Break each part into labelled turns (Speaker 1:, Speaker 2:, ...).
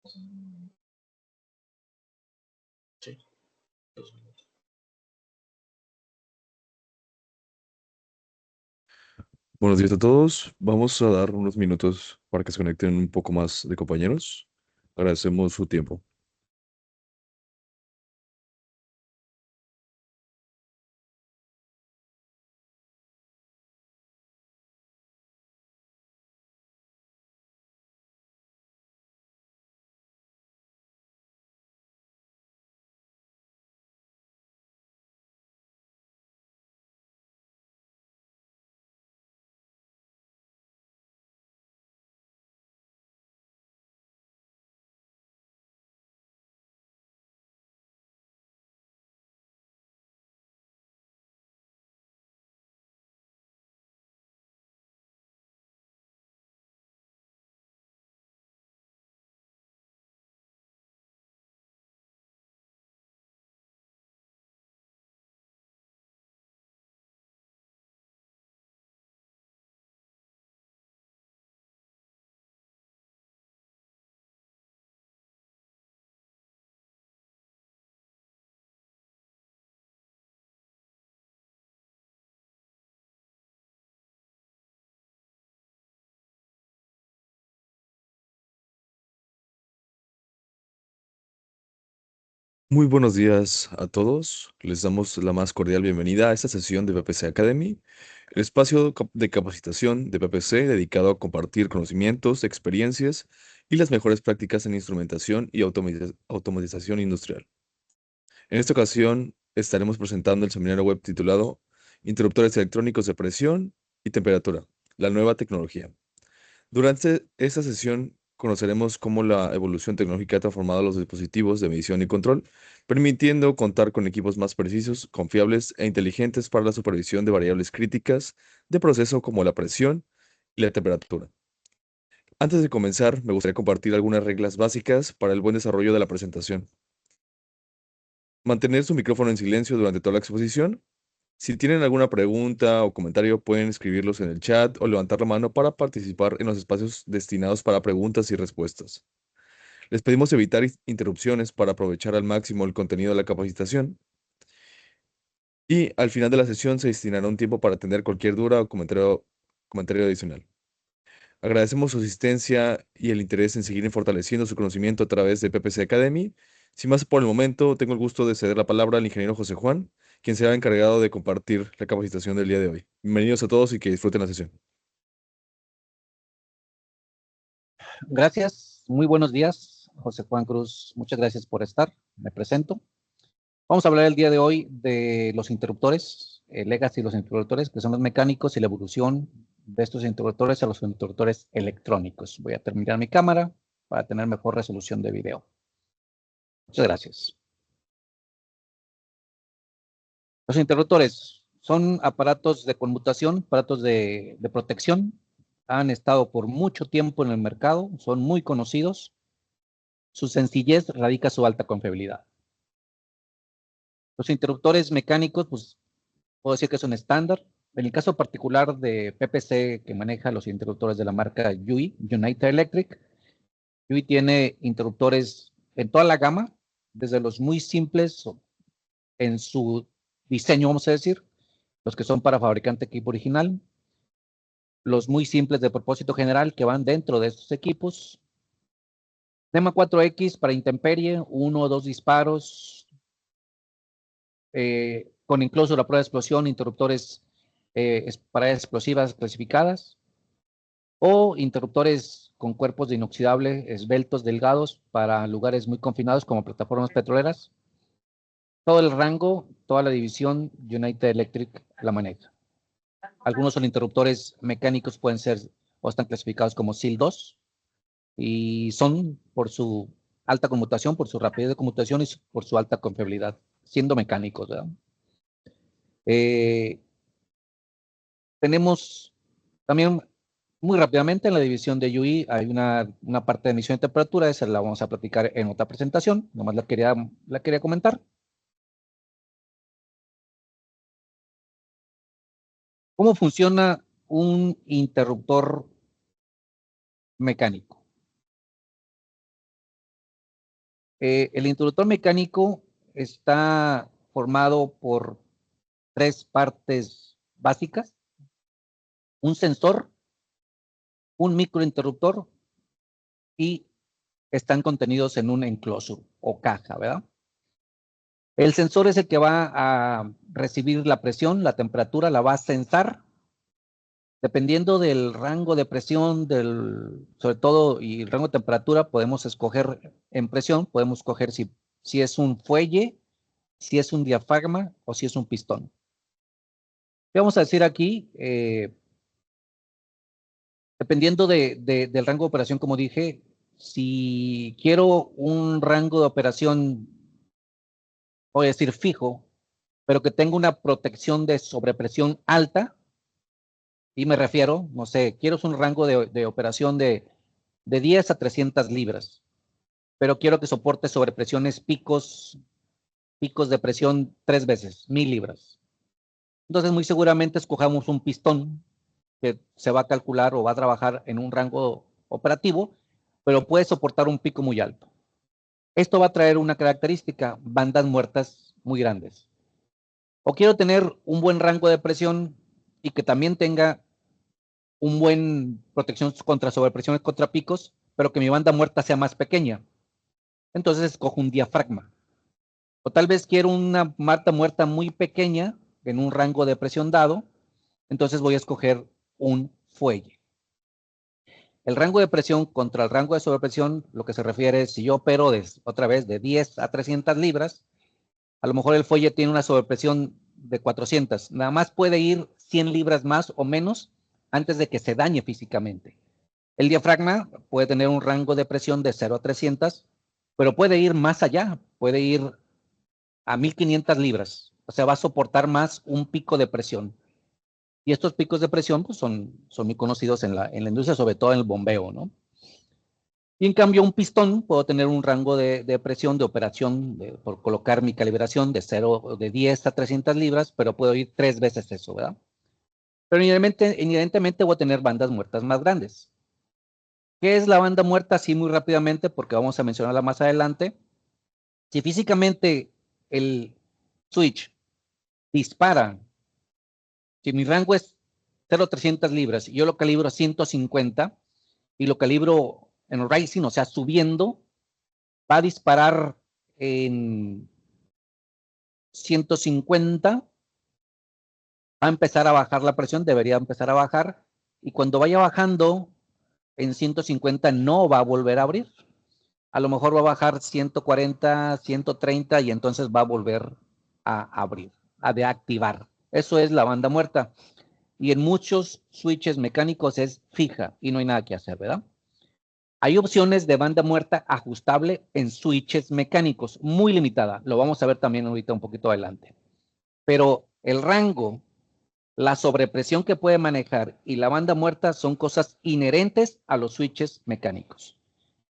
Speaker 1: Sí.
Speaker 2: Buenos días a todos. Vamos a dar unos minutos para que se conecten un poco más de compañeros. Agradecemos su tiempo. Muy buenos días a todos. Les damos la más cordial bienvenida a esta sesión de PPC Academy, el espacio de capacitación de PPC dedicado a compartir conocimientos, experiencias y las mejores prácticas en instrumentación y automatización industrial. En esta ocasión estaremos presentando el seminario web titulado Interruptores electrónicos de presión y temperatura, la nueva tecnología. Durante esta sesión conoceremos cómo la evolución tecnológica ha transformado los dispositivos de medición y control, permitiendo contar con equipos más precisos, confiables e inteligentes para la supervisión de variables críticas de proceso como la presión y la temperatura. Antes de comenzar, me gustaría compartir algunas reglas básicas para el buen desarrollo de la presentación. Mantener su micrófono en silencio durante toda la exposición. Si tienen alguna pregunta o comentario, pueden escribirlos en el chat o levantar la mano para participar en los espacios destinados para preguntas y respuestas. Les pedimos evitar interrupciones para aprovechar al máximo el contenido de la capacitación. Y al final de la sesión se destinará un tiempo para atender cualquier duda o comentario adicional. Agradecemos su asistencia y el interés en seguir fortaleciendo su conocimiento a través de PPC Academy. Sin más por el momento, tengo el gusto de ceder la palabra al ingeniero José Juan, quien será encargado de compartir la capacitación del día de hoy. Bienvenidos a todos y que disfruten la sesión.
Speaker 3: Gracias, muy buenos días, José Juan Cruz. Muchas gracias por estar. Me presento. Vamos a hablar el día de hoy de los interruptores, legacy y los interruptores, que son los mecánicos y la evolución de estos interruptores a los interruptores electrónicos. Voy a terminar mi cámara para tener mejor resolución de video. Muchas gracias. Los interruptores son aparatos de conmutación, aparatos de protección. Han estado por mucho tiempo en el mercado, son muy conocidos. Su sencillez radica su alta confiabilidad. Los interruptores mecánicos, pues puedo decir que son estándar. En el caso particular de PPC, que maneja los interruptores de la marca UI, United Electric, UI tiene interruptores en toda la gama, desde los muy simples en su diseño, vamos a decir, los que son para fabricante equipo original, los muy simples de propósito general que van dentro de estos equipos, NEMA 4X para intemperie, uno o dos disparos, con incluso la prueba de explosión, interruptores para explosivas clasificadas, o interruptores con cuerpos de inoxidable, esbeltos, delgados, para lugares muy confinados como plataformas petroleras. Todo el rango, toda la división United Electric la maneja. Algunos son interruptores mecánicos, pueden ser o están clasificados como SIL 2 y son por su alta conmutación, por su rapidez de conmutación y por su alta confiabilidad, siendo mecánicos, ¿verdad? Tenemos también muy rápidamente en la división de UI hay una parte de emisión de temperatura, esa la vamos a platicar en otra presentación, nomás la quería comentar. ¿Cómo funciona un interruptor mecánico? El interruptor mecánico está formado por tres partes básicas: un sensor, un microinterruptor y están contenidos en un enclosure o caja, ¿verdad? El sensor es el que va a recibir la presión, la temperatura, la va a sensar. Dependiendo del rango de presión, sobre todo, y el rango de temperatura, podemos escoger en presión, podemos escoger si es un fuelle, si es un diafragma o si es un pistón. Vamos a decir aquí, dependiendo del rango de operación, como dije, si quiero un rango de operación, voy a decir fijo, pero que tenga una protección de sobrepresión alta, y me refiero, no sé, quiero un rango de operación de 10 a 300 libras, pero quiero que soporte sobrepresiones picos de presión 3 veces, 1000 libras. Entonces, muy seguramente escojamos un pistón que se va a calcular o va a trabajar en un rango operativo, pero puede soportar un pico muy alto. Esto va a traer una característica: bandas muertas muy grandes. O quiero tener un buen rango de presión y que también tenga un buen protección contra sobrepresiones, contra picos, pero que mi banda muerta sea más pequeña. Entonces escojo un diafragma. O tal vez quiero una banda muerta muy pequeña en un rango de presión dado, entonces voy a escoger un fuelle. El rango de presión contra el rango de sobrepresión, lo que se refiere es si yo opero otra vez de 10 a 300 libras, a lo mejor el fuelle tiene una sobrepresión de 400. Nada más puede ir 100 libras más o menos antes de que se dañe físicamente. El diafragma puede tener un rango de presión de 0 a 300, pero puede ir más allá, puede ir a 1500 libras. O sea, va a soportar más un pico de presión. Y estos picos de presión pues, son muy conocidos en la industria, sobre todo en el bombeo, ¿no? Y en cambio, un pistón, puedo tener un rango de presión de operación, por colocar mi calibración de 10 a 300 libras, pero puedo ir 3 veces eso, ¿verdad? Pero inherentemente voy a tener bandas muertas más grandes. ¿Qué es la banda muerta? Así muy rápidamente, porque vamos a mencionarla más adelante. Si físicamente el switch dispara, si mi rango es 0 a 300 libras y yo lo calibro a 150 y lo calibro en rising, o sea, subiendo, va a disparar en 150, va a empezar a bajar la presión, debería empezar a bajar, y cuando vaya bajando en 150 no va a volver a abrir. A lo mejor va a bajar 140, 130 y entonces va a volver a abrir, a deactivar. Eso es la banda muerta. Y en muchos switches mecánicos es fija y no hay nada que hacer, ¿verdad? Hay opciones de banda muerta ajustable en switches mecánicos, muy limitada. Lo vamos a ver también ahorita un poquito adelante. Pero el rango, la sobrepresión que puede manejar y la banda muerta son cosas inherentes a los switches mecánicos.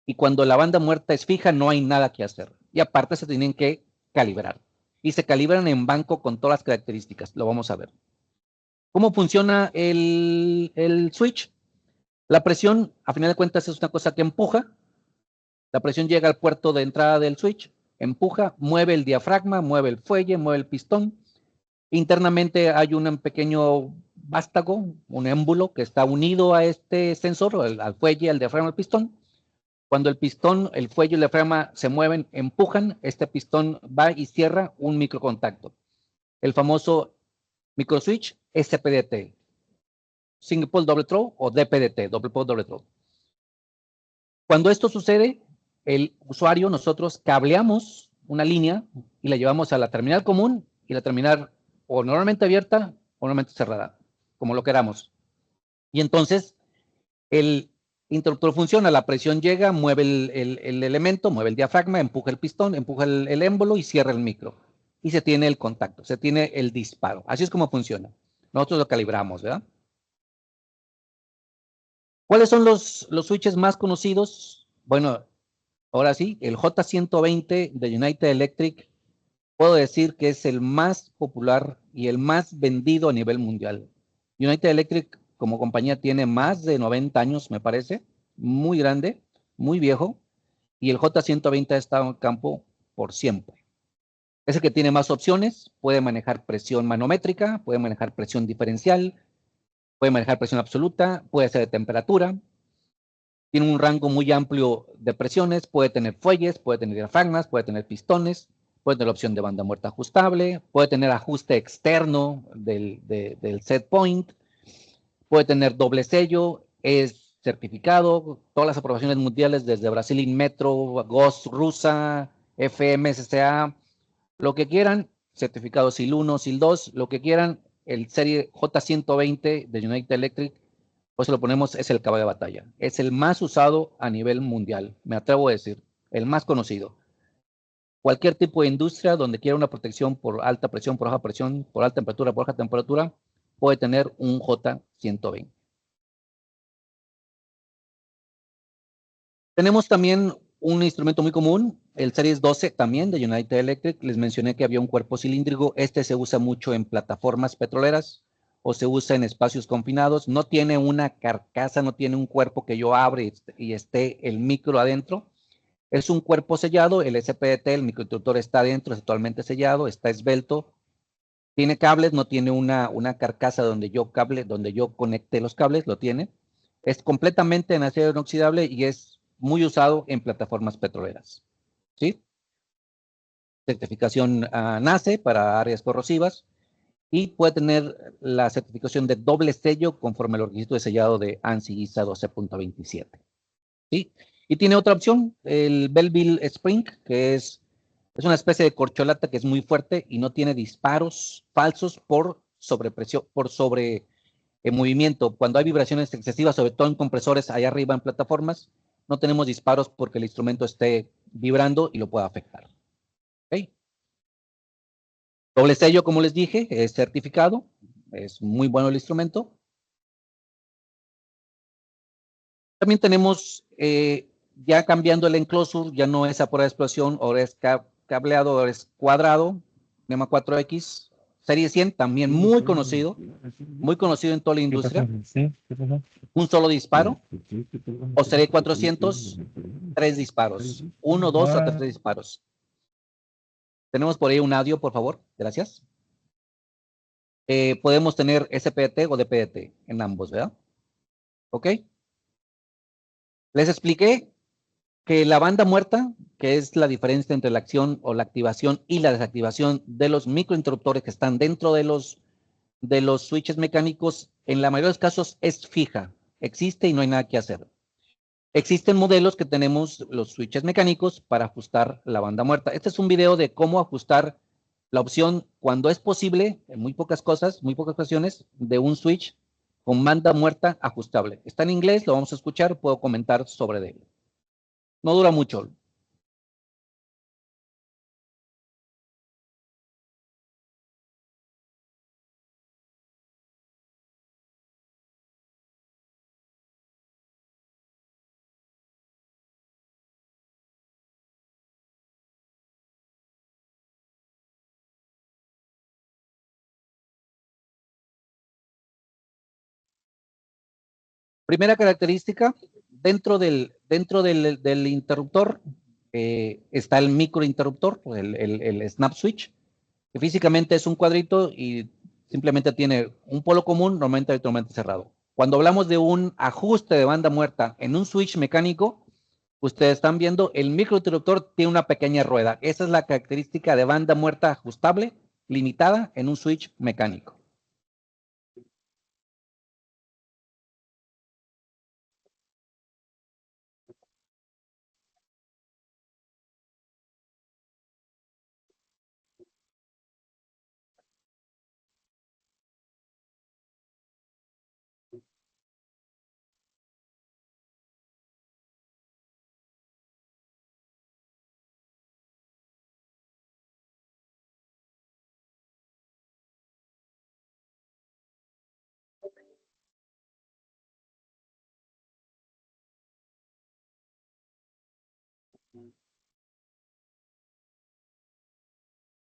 Speaker 3: Y cuando la banda muerta es fija, no hay nada que hacer. Y aparte se tienen que calibrar. Y se calibran en banco con todas las características. Lo vamos a ver. ¿Cómo funciona el switch? La presión, a final de cuentas, es una cosa que empuja. La presión llega al puerto de entrada del switch, empuja, mueve el diafragma, mueve el fuelle, mueve el pistón. Internamente hay un pequeño vástago, un émbulo que está unido a este sensor, al fuelle, al diafragma, al pistón. Cuando el pistón, el fuelle y el diafragma se mueven, empujan, este pistón va y cierra un microcontacto. El famoso microswitch SPDT, Single Pole Double Throw o DPDT, Double Pole Double Throw. Cuando esto sucede, el usuario, nosotros cableamos una línea y la llevamos a la terminal común y la terminal o normalmente abierta o normalmente cerrada, como lo queramos. Y entonces el interruptor funciona, la presión llega, mueve el elemento, mueve el diafragma, empuja el pistón, empuja el émbolo y cierra el micro. Y se tiene el contacto, se tiene el disparo. Así es como funciona. Nosotros lo calibramos, ¿verdad? ¿Cuáles son los switches más conocidos? Bueno, ahora sí, el J120 de United Electric, puedo decir que es el más popular y el más vendido a nivel mundial. United Electric como compañía tiene más de 90 años, me parece, muy grande, muy viejo, y el J120 ha estado en campo por siempre. Es el que tiene más opciones, puede manejar presión manométrica, puede manejar presión diferencial, puede manejar presión absoluta, puede ser de temperatura, tiene un rango muy amplio de presiones, puede tener fuelles, puede tener diafragmas, puede tener pistones, puede tener opción de banda muerta ajustable, puede tener ajuste externo del set point, puede tener doble sello, es certificado, todas las aprobaciones mundiales desde Brasil Inmetro, GOS rusa, FMSCA, lo que quieran, certificado SIL 1, SIL 2, lo que quieran, el serie J120 de United Electric, pues lo ponemos, es el caballo de batalla. Es el más usado a nivel mundial, me atrevo a decir, el más conocido. Cualquier tipo de industria donde quiera una protección por alta presión, por baja presión, por alta temperatura, por baja temperatura, puede tener un J120. Tenemos también un instrumento muy común, el Series 12 también de United Electric. Les mencioné que había un cuerpo cilíndrico. Este se usa mucho en plataformas petroleras o se usa en espacios confinados. No tiene una carcasa, no tiene un cuerpo que yo abra y esté el micro adentro. Es un cuerpo sellado, el SPDT, el microinterruptor está adentro, es totalmente sellado, está esbelto. Tiene cables, no tiene una carcasa donde yo conecte los cables, lo tiene. Es completamente en acero inoxidable y es muy usado en plataformas petroleras. ¿Sí? Certificación NACE para áreas corrosivas y puede tener la certificación de doble sello conforme al requisito de sellado de ANSI ISA 12.27. ¿Sí? Y tiene otra opción, el Belleville Spring, que es una especie de corcholata que es muy fuerte y no tiene disparos falsos por sobrepresión, por sobre movimiento. Cuando hay vibraciones excesivas, sobre todo en compresores allá arriba en plataformas, no tenemos disparos porque el instrumento esté vibrando y lo pueda afectar. ¿Okay? Doble sello, como les dije, es certificado, es muy bueno el instrumento. También tenemos, ya cambiando el enclosure, ya no es a prueba de explosión, ahora es cableado, ahora es cuadrado, NEMA 4X, serie 100, también muy conocido en toda la industria. Un solo disparo, o serie 400, 3 disparos, 1, 2 o 3 disparos. Tenemos por ahí un audio, por favor, gracias. Podemos tener SPDT o DPDT en ambos, ¿verdad? ¿Ok? Les expliqué que la banda muerta, que es la diferencia entre la acción o la activación y la desactivación de los microinterruptores que están dentro de los switches mecánicos, en la mayoría de los casos es fija, existe y no hay nada que hacer. Existen modelos que tenemos los switches mecánicos para ajustar la banda muerta. Este es un video de cómo ajustar la opción cuando es posible, en muy pocas cosas, muy pocas ocasiones, de un switch con banda muerta ajustable. Está en inglés, lo vamos a escuchar, puedo comentar sobre él. No dura mucho. Primera característica, dentro del interruptor está el microinterruptor, el snap switch, que físicamente es un cuadrito y simplemente tiene un polo común, normalmente habitualmente cerrado. Cuando hablamos de un ajuste de banda muerta en un switch mecánico, ustedes están viendo el microinterruptor tiene una pequeña rueda. Esa es la característica de banda muerta ajustable, limitada en un switch mecánico.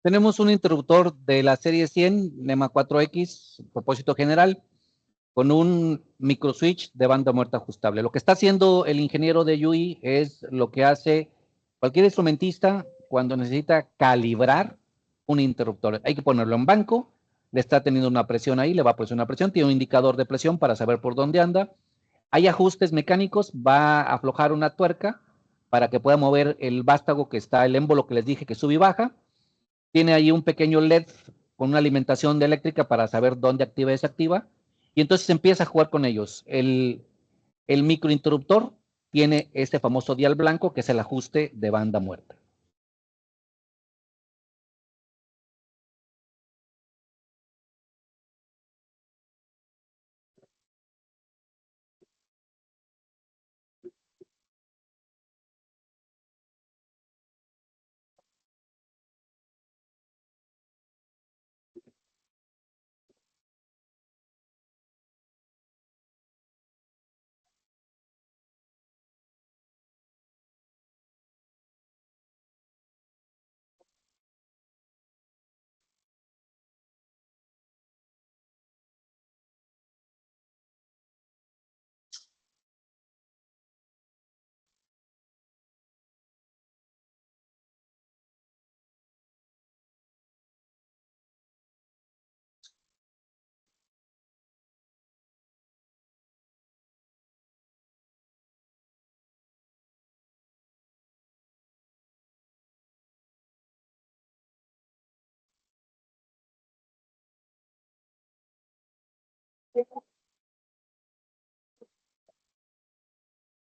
Speaker 3: Tenemos un interruptor de la serie 100, NEMA 4X, propósito general, con un micro switch de banda muerta ajustable. Lo que está haciendo el ingeniero de UI es lo que hace Cualquier instrumentista, cuando necesita calibrar un interruptor, hay que ponerlo en banco, le está teniendo una presión ahí, le va a poner una presión, tiene un indicador de presión para saber por dónde anda. Hay ajustes mecánicos, va a aflojar una tuerca para que pueda mover el vástago que está, el émbolo que les dije que sube y baja. Tiene ahí un pequeño LED con una alimentación de eléctrica para saber dónde activa y desactiva. Y entonces empieza a jugar con ellos. El microinterruptor tiene este famoso dial blanco que es el ajuste de banda muerta.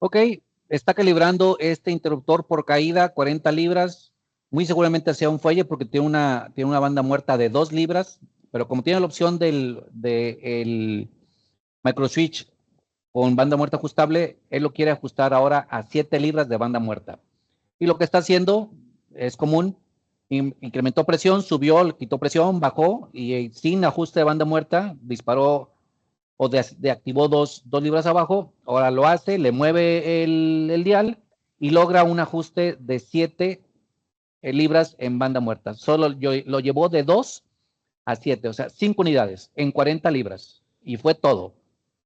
Speaker 3: Ok, está calibrando este interruptor por caída, 40 libras. Muy seguramente sea un fuelle porque tiene una banda muerta de 2 libras, pero como tiene la opción del microswitch con banda muerta ajustable, él lo quiere ajustar ahora a 7 libras de banda muerta. Y lo que está haciendo es común, incrementó presión, subió, quitó presión, bajó y sin ajuste de banda muerta disparó o deactivó 2 libras abajo, ahora lo hace, le mueve el dial y logra un ajuste de 7 libras en banda muerta. Solo lo llevó de 2 a 7, o sea, 5 unidades en 40 libras. Y fue todo.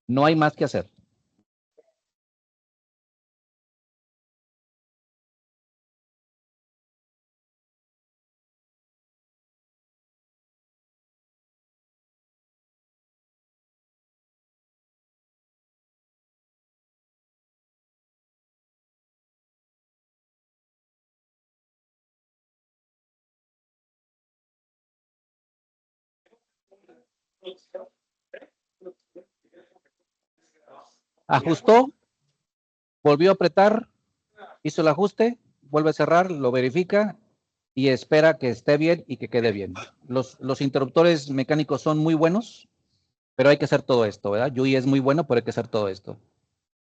Speaker 3: No hay más que hacer. Ajustó, volvió a apretar, hizo el ajuste, vuelve a cerrar, lo verifica y espera que esté bien y que quede bien. Los interruptores mecánicos son muy buenos, pero hay que hacer todo esto, ¿verdad? Yui es muy bueno, pero hay que hacer todo esto.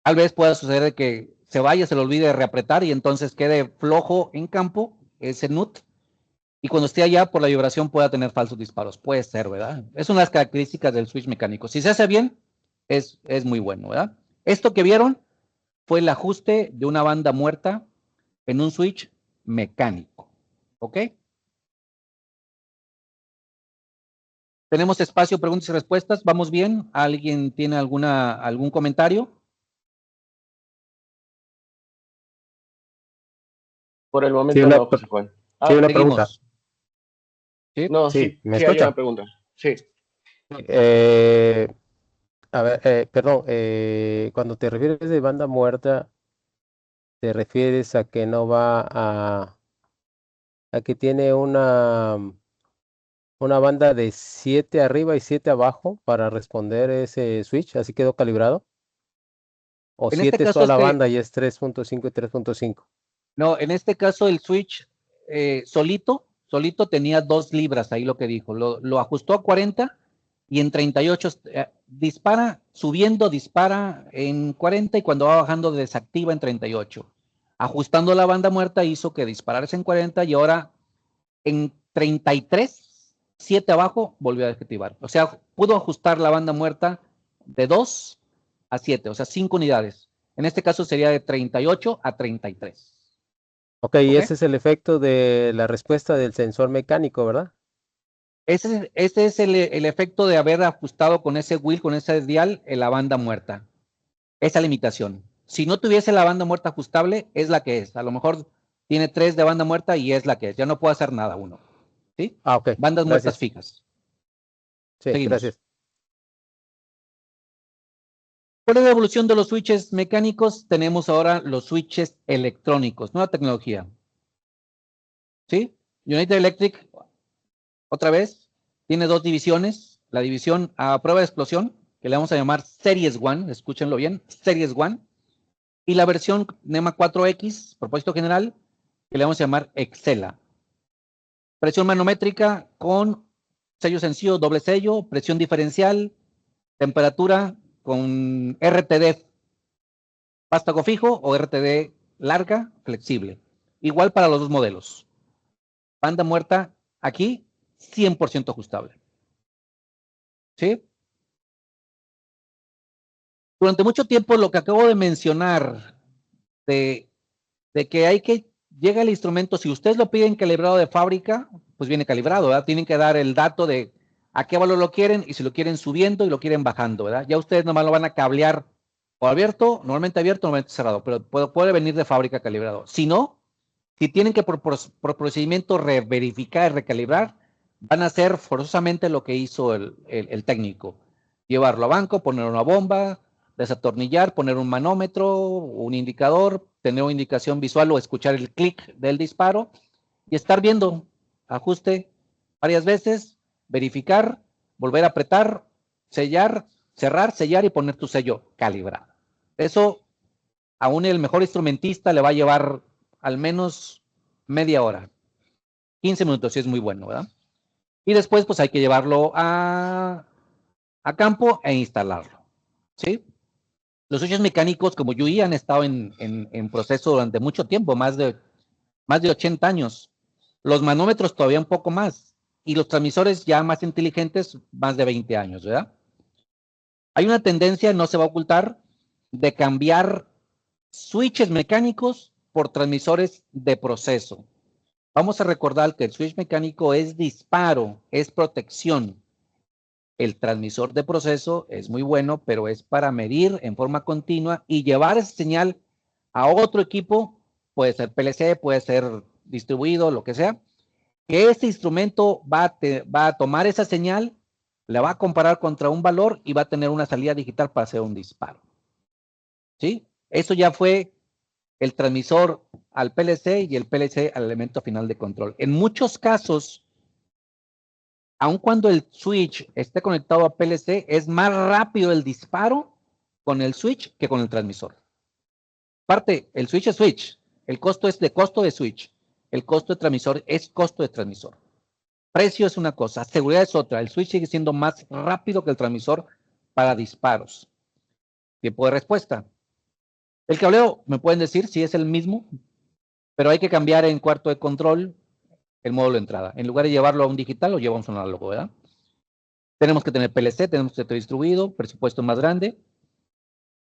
Speaker 3: Tal vez pueda suceder que se vaya, se le olvide reapretar y entonces quede flojo en campo ese nut y cuando esté allá por la vibración pueda tener falsos disparos. Puede ser, ¿verdad? Es una de las características del switch mecánico. Si se hace bien, es muy bueno, ¿verdad? Esto que vieron fue el ajuste de una banda muerta en un switch mecánico. ¿Ok? Tenemos espacio, preguntas y respuestas. ¿Vamos bien? ¿Alguien tiene algún comentario?
Speaker 1: Por el
Speaker 4: Sí,
Speaker 1: momento no, José Juan.
Speaker 4: sí, una pregunta.
Speaker 3: Seguimos. ¿Sí?
Speaker 1: No,
Speaker 4: Sí, ¿me
Speaker 1: sí hay
Speaker 4: escucha?
Speaker 1: una pregunta. Sí.
Speaker 4: Eh, a ver, perdón, cuando te refieres de banda muerta, ¿te refieres a que no va a que tiene una banda de 7 arriba y 7 abajo para responder ese switch? ¿Así quedó calibrado? ¿O
Speaker 3: En este
Speaker 4: 7
Speaker 3: caso,
Speaker 4: sola banda y es 3.5 y 3.5?
Speaker 3: no, en este caso el switch solito tenía 2 libras, ahí lo que dijo. Lo ajustó a 40 y en 38 dispara, subiendo, dispara en 40 y cuando va bajando desactiva en 38. Ajustando la banda muerta hizo que dispararse en 40 y ahora en 33, 7 abajo, volvió a desactivar. O sea, pudo ajustar la banda muerta de 2 a 7, o sea, 5 unidades. En este caso sería de 38 a 33.
Speaker 4: Ok, y
Speaker 3: ¿Ok?
Speaker 4: ese es el efecto de la respuesta del sensor mecánico, ¿verdad?
Speaker 3: Ese es el efecto de haber ajustado con ese wheel, con ese dial, en la banda muerta. Esa limitación. Si no tuviese la banda muerta ajustable, es la que es. A lo mejor Tiene 3 de banda muerta y es la que es. Ya no puede hacer nada uno. ¿Sí?
Speaker 4: Ok,
Speaker 3: Bandas muertas
Speaker 4: gracias.
Speaker 3: fijas.
Speaker 4: Sí,
Speaker 3: Seguimos.
Speaker 4: gracias.
Speaker 3: ¿Cuál es la evolución de los switches mecánicos? Tenemos ahora los switches electrónicos, nueva tecnología. ¿Sí? United Electric, otra vez, tiene 2 divisiones. La división a prueba de explosión, que le vamos a llamar Series 1, escúchenlo bien, Series 1. Y la versión NEMA 4X, propósito general, que le vamos a llamar Excela. Presión manométrica con sello sencillo, doble sello, presión diferencial, temperatura con RTD vástago fijo o RTD larga, flexible. Igual para los dos modelos. Banda muerta aquí, 100% ajustable. ¿Sí? Durante mucho tiempo lo que acabo de mencionar de que hay que, llega el instrumento, si ustedes lo piden calibrado de fábrica, pues viene calibrado, ¿verdad? Tienen que dar el dato de a qué valor lo quieren y si lo quieren subiendo y lo quieren bajando, ¿verdad? Ya ustedes nomás lo van a cablear o abierto, normalmente cerrado, pero puede venir de fábrica calibrado. Si no, si tienen que por procedimiento verificar y recalibrar, van a hacer forzosamente lo que hizo el técnico. Llevarlo a banco, poner una bomba, desatornillar, poner un manómetro, un indicador, tener una indicación visual o escuchar el clic del disparo y estar viendo ajuste varias veces, verificar, volver a apretar, sellar, cerrar, sellar y poner tu sello calibrado. Eso aún el mejor instrumentista le va a llevar al menos media hora, 15 minutos si es muy bueno, ¿verdad? Y después pues hay que llevarlo a campo e instalarlo, ¿sí? Los switches mecánicos como Yui han estado en proceso durante mucho tiempo, más de 80 años. Los manómetros todavía un poco más. Y los transmisores ya más inteligentes, más de 20 años, ¿verdad? Hay una tendencia, no se va a ocultar, de cambiar switches mecánicos por transmisores de proceso. Vamos a recordar que el switch mecánico es disparo, es protección. El transmisor de proceso es muy bueno, pero es para medir en forma continua y llevar esa señal a otro equipo, puede ser PLC, puede ser distribuido, lo que sea, que este instrumento va a tomar esa señal, la va a comparar contra un valor y va a tener una salida digital para hacer un disparo. ¿Sí? Eso ya fue el transmisor al PLC y el PLC al elemento final de control. En muchos casos, aun cuando el switch esté conectado a PLC, es más rápido el disparo con el switch que con el transmisor. Aparte, el switch es switch. El costo es de costo de switch. El costo de transmisor es costo de transmisor. Precio es una cosa, seguridad es otra. El switch sigue siendo más rápido que el transmisor para disparos. Tiempo de respuesta. El cableo, me pueden decir si es el mismo, pero hay que cambiar en cuarto de control el módulo de entrada. En lugar de llevarlo a un digital, lo llevamos a un análogo, ¿verdad? Tenemos que tener PLC, tenemos que tener distribuido, presupuesto más grande.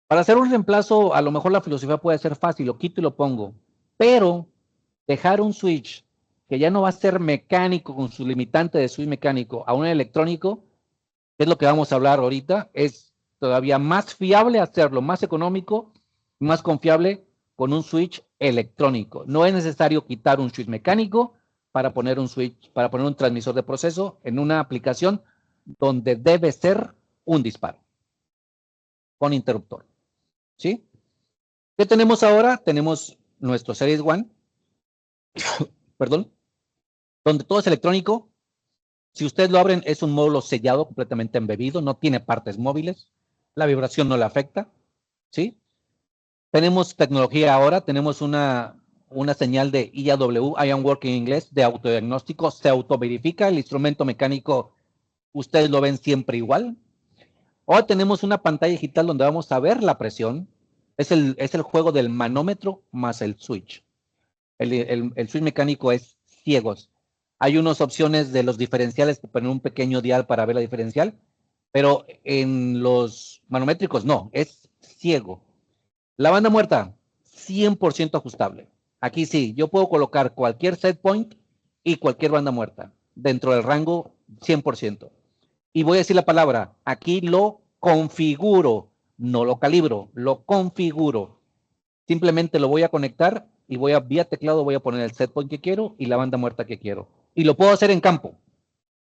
Speaker 3: Para hacer un reemplazo, a lo mejor la filosofía puede ser fácil, lo quito y lo pongo, pero dejar un switch que ya no va a ser mecánico con su limitante de switch mecánico a un electrónico, que es lo que vamos a hablar ahorita, es todavía más fiable hacerlo, más económico, más confiable con un switch electrónico. No es necesario quitar un switch mecánico para poner un switch, para poner un transmisor de proceso en una aplicación donde debe ser un disparo con interruptor. ¿Sí? ¿Qué tenemos ahora? Tenemos nuestro Series 1, perdón, donde todo es electrónico. Si ustedes lo abren, es un módulo sellado, completamente embebido, no tiene partes móviles, la vibración no le afecta, ¿sí? Tenemos tecnología ahora, tenemos una señal de IAW, Ion Working en inglés, de autodiagnóstico, se autoverifica, el instrumento mecánico, ustedes lo ven siempre igual. Ahora tenemos una pantalla digital donde vamos a ver la presión, es el juego del manómetro más el switch. El switch mecánico es ciegos. Hay unas opciones de los diferenciales que ponen un pequeño dial para ver la diferencial, pero en los manométricos no, es ciego. La banda muerta, 100% ajustable. Aquí sí, yo puedo colocar cualquier set point y cualquier banda muerta dentro del rango 100%. Y voy a decir la palabra, aquí lo configuro, no lo calibro, lo configuro. Simplemente lo voy a conectar y vía teclado voy a poner el set point que quiero y la banda muerta que quiero. Y lo puedo hacer en campo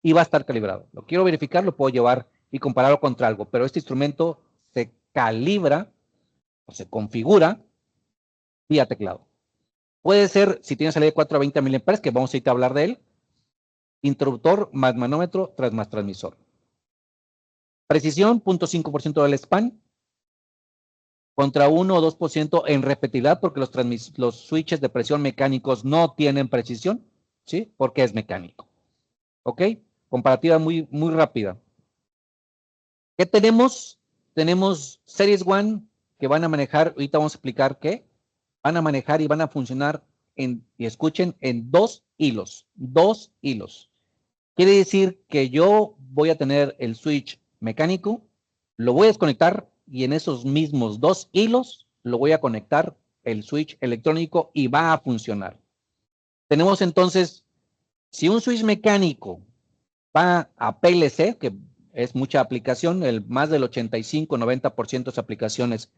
Speaker 3: y va a estar calibrado. Lo quiero verificar, lo puedo llevar y compararlo contra algo, pero este instrumento se calibra o se configura vía teclado. Puede ser, si tienes salida de 4 a 20 mA, que vamos a ir a hablar de él, interruptor más manómetro más transmisor. Precisión, 0.5% del span, contra 1 o 2% en repetibilidad, porque los switches de presión mecánicos no tienen precisión, ¿sí? Porque es mecánico. ¿Ok? Comparativa muy, muy rápida. ¿Qué tenemos? Tenemos Series One que van a manejar, ahorita vamos a explicar qué, van a manejar y van a funcionar y escuchen, en 2 hilos. 2 hilos. Quiere decir que yo voy a tener el switch mecánico, lo voy a desconectar y en esos mismos 2 hilos lo voy a conectar el switch electrónico y va a funcionar. Tenemos entonces, si un switch mecánico va a PLC, que es mucha aplicación, más del 85-90% de las aplicaciones,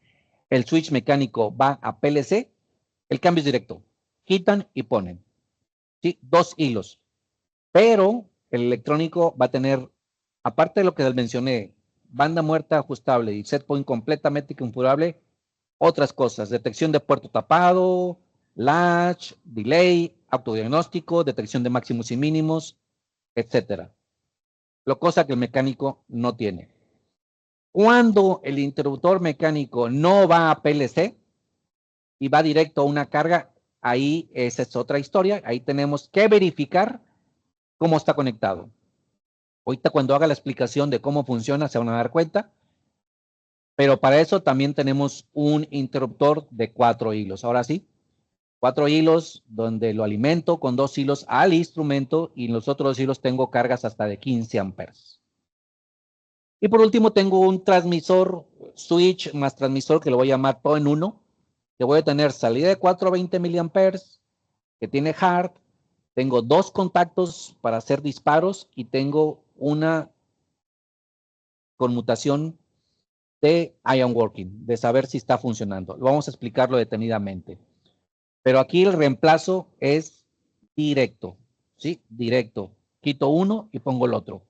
Speaker 3: el switch mecánico va a PLC, el cambio es directo. Quitan y ponen. ¿Sí? 2 hilos. Pero el electrónico va a tener, aparte de lo que les mencioné, banda muerta ajustable y set point completamente configurable, otras cosas, detección de puerto tapado, latch, delay, autodiagnóstico, detección de máximos y mínimos, etcétera. Lo cosa que el mecánico no tiene. Cuando el interruptor mecánico no va a PLC y va directo a una carga, ahí esa es otra historia. Ahí tenemos que verificar cómo está conectado. Ahorita cuando haga la explicación de cómo funciona se van a dar cuenta, pero para eso también tenemos un interruptor de 4 hilos. Ahora sí, 4 hilos donde lo alimento con 2 hilos al instrumento y en los otros hilos tengo cargas hasta de 15 amperes. Y por último tengo un transmisor, switch más transmisor que lo voy a llamar todo en uno, que voy a tener salida de 4 a 20 miliamperes, que tiene hard, tengo 2 contactos para hacer disparos y tengo una conmutación de ion working, de saber si está funcionando. Vamos a explicarlo detenidamente. Pero aquí el reemplazo es directo, ¿sí? Directo. Quito uno y pongo el otro.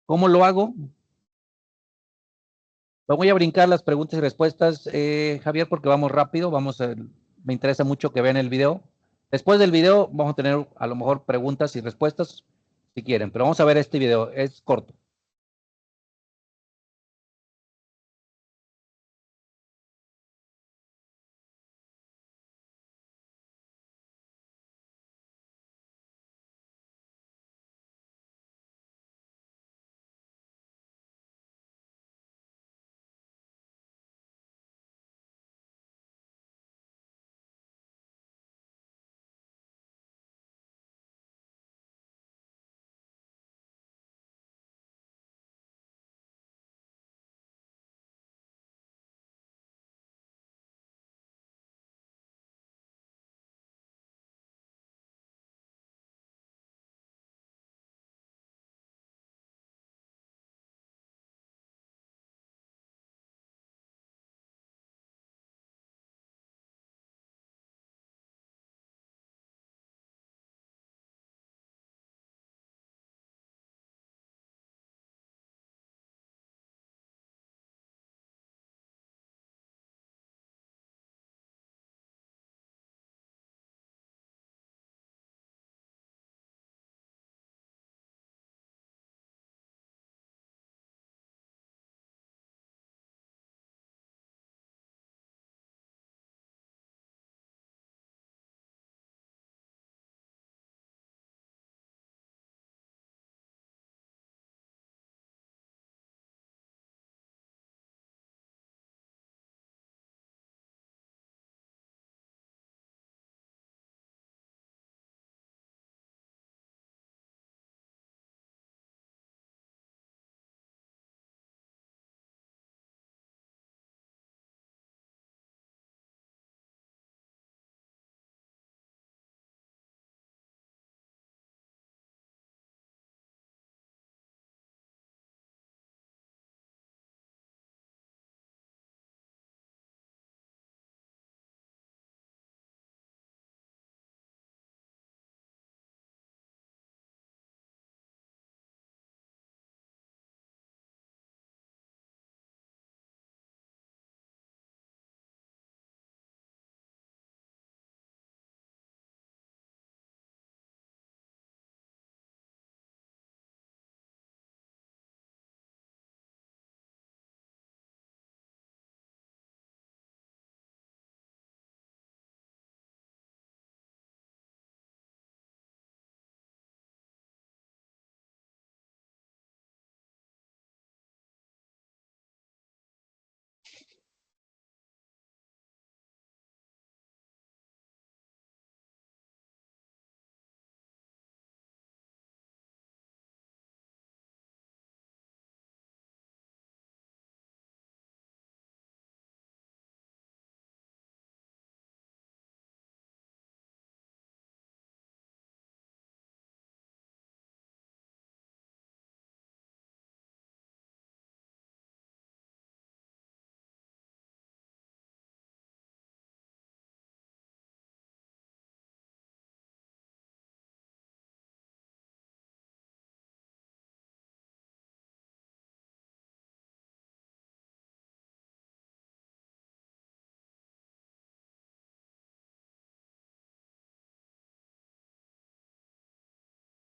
Speaker 3: ¿Cómo lo hago? Voy a brincar las preguntas y respuestas, Javier, porque vamos rápido. Me interesa mucho que vean el video. Después del video vamos a tener a lo mejor preguntas y respuestas, si quieren, pero vamos a ver este video. Es corto.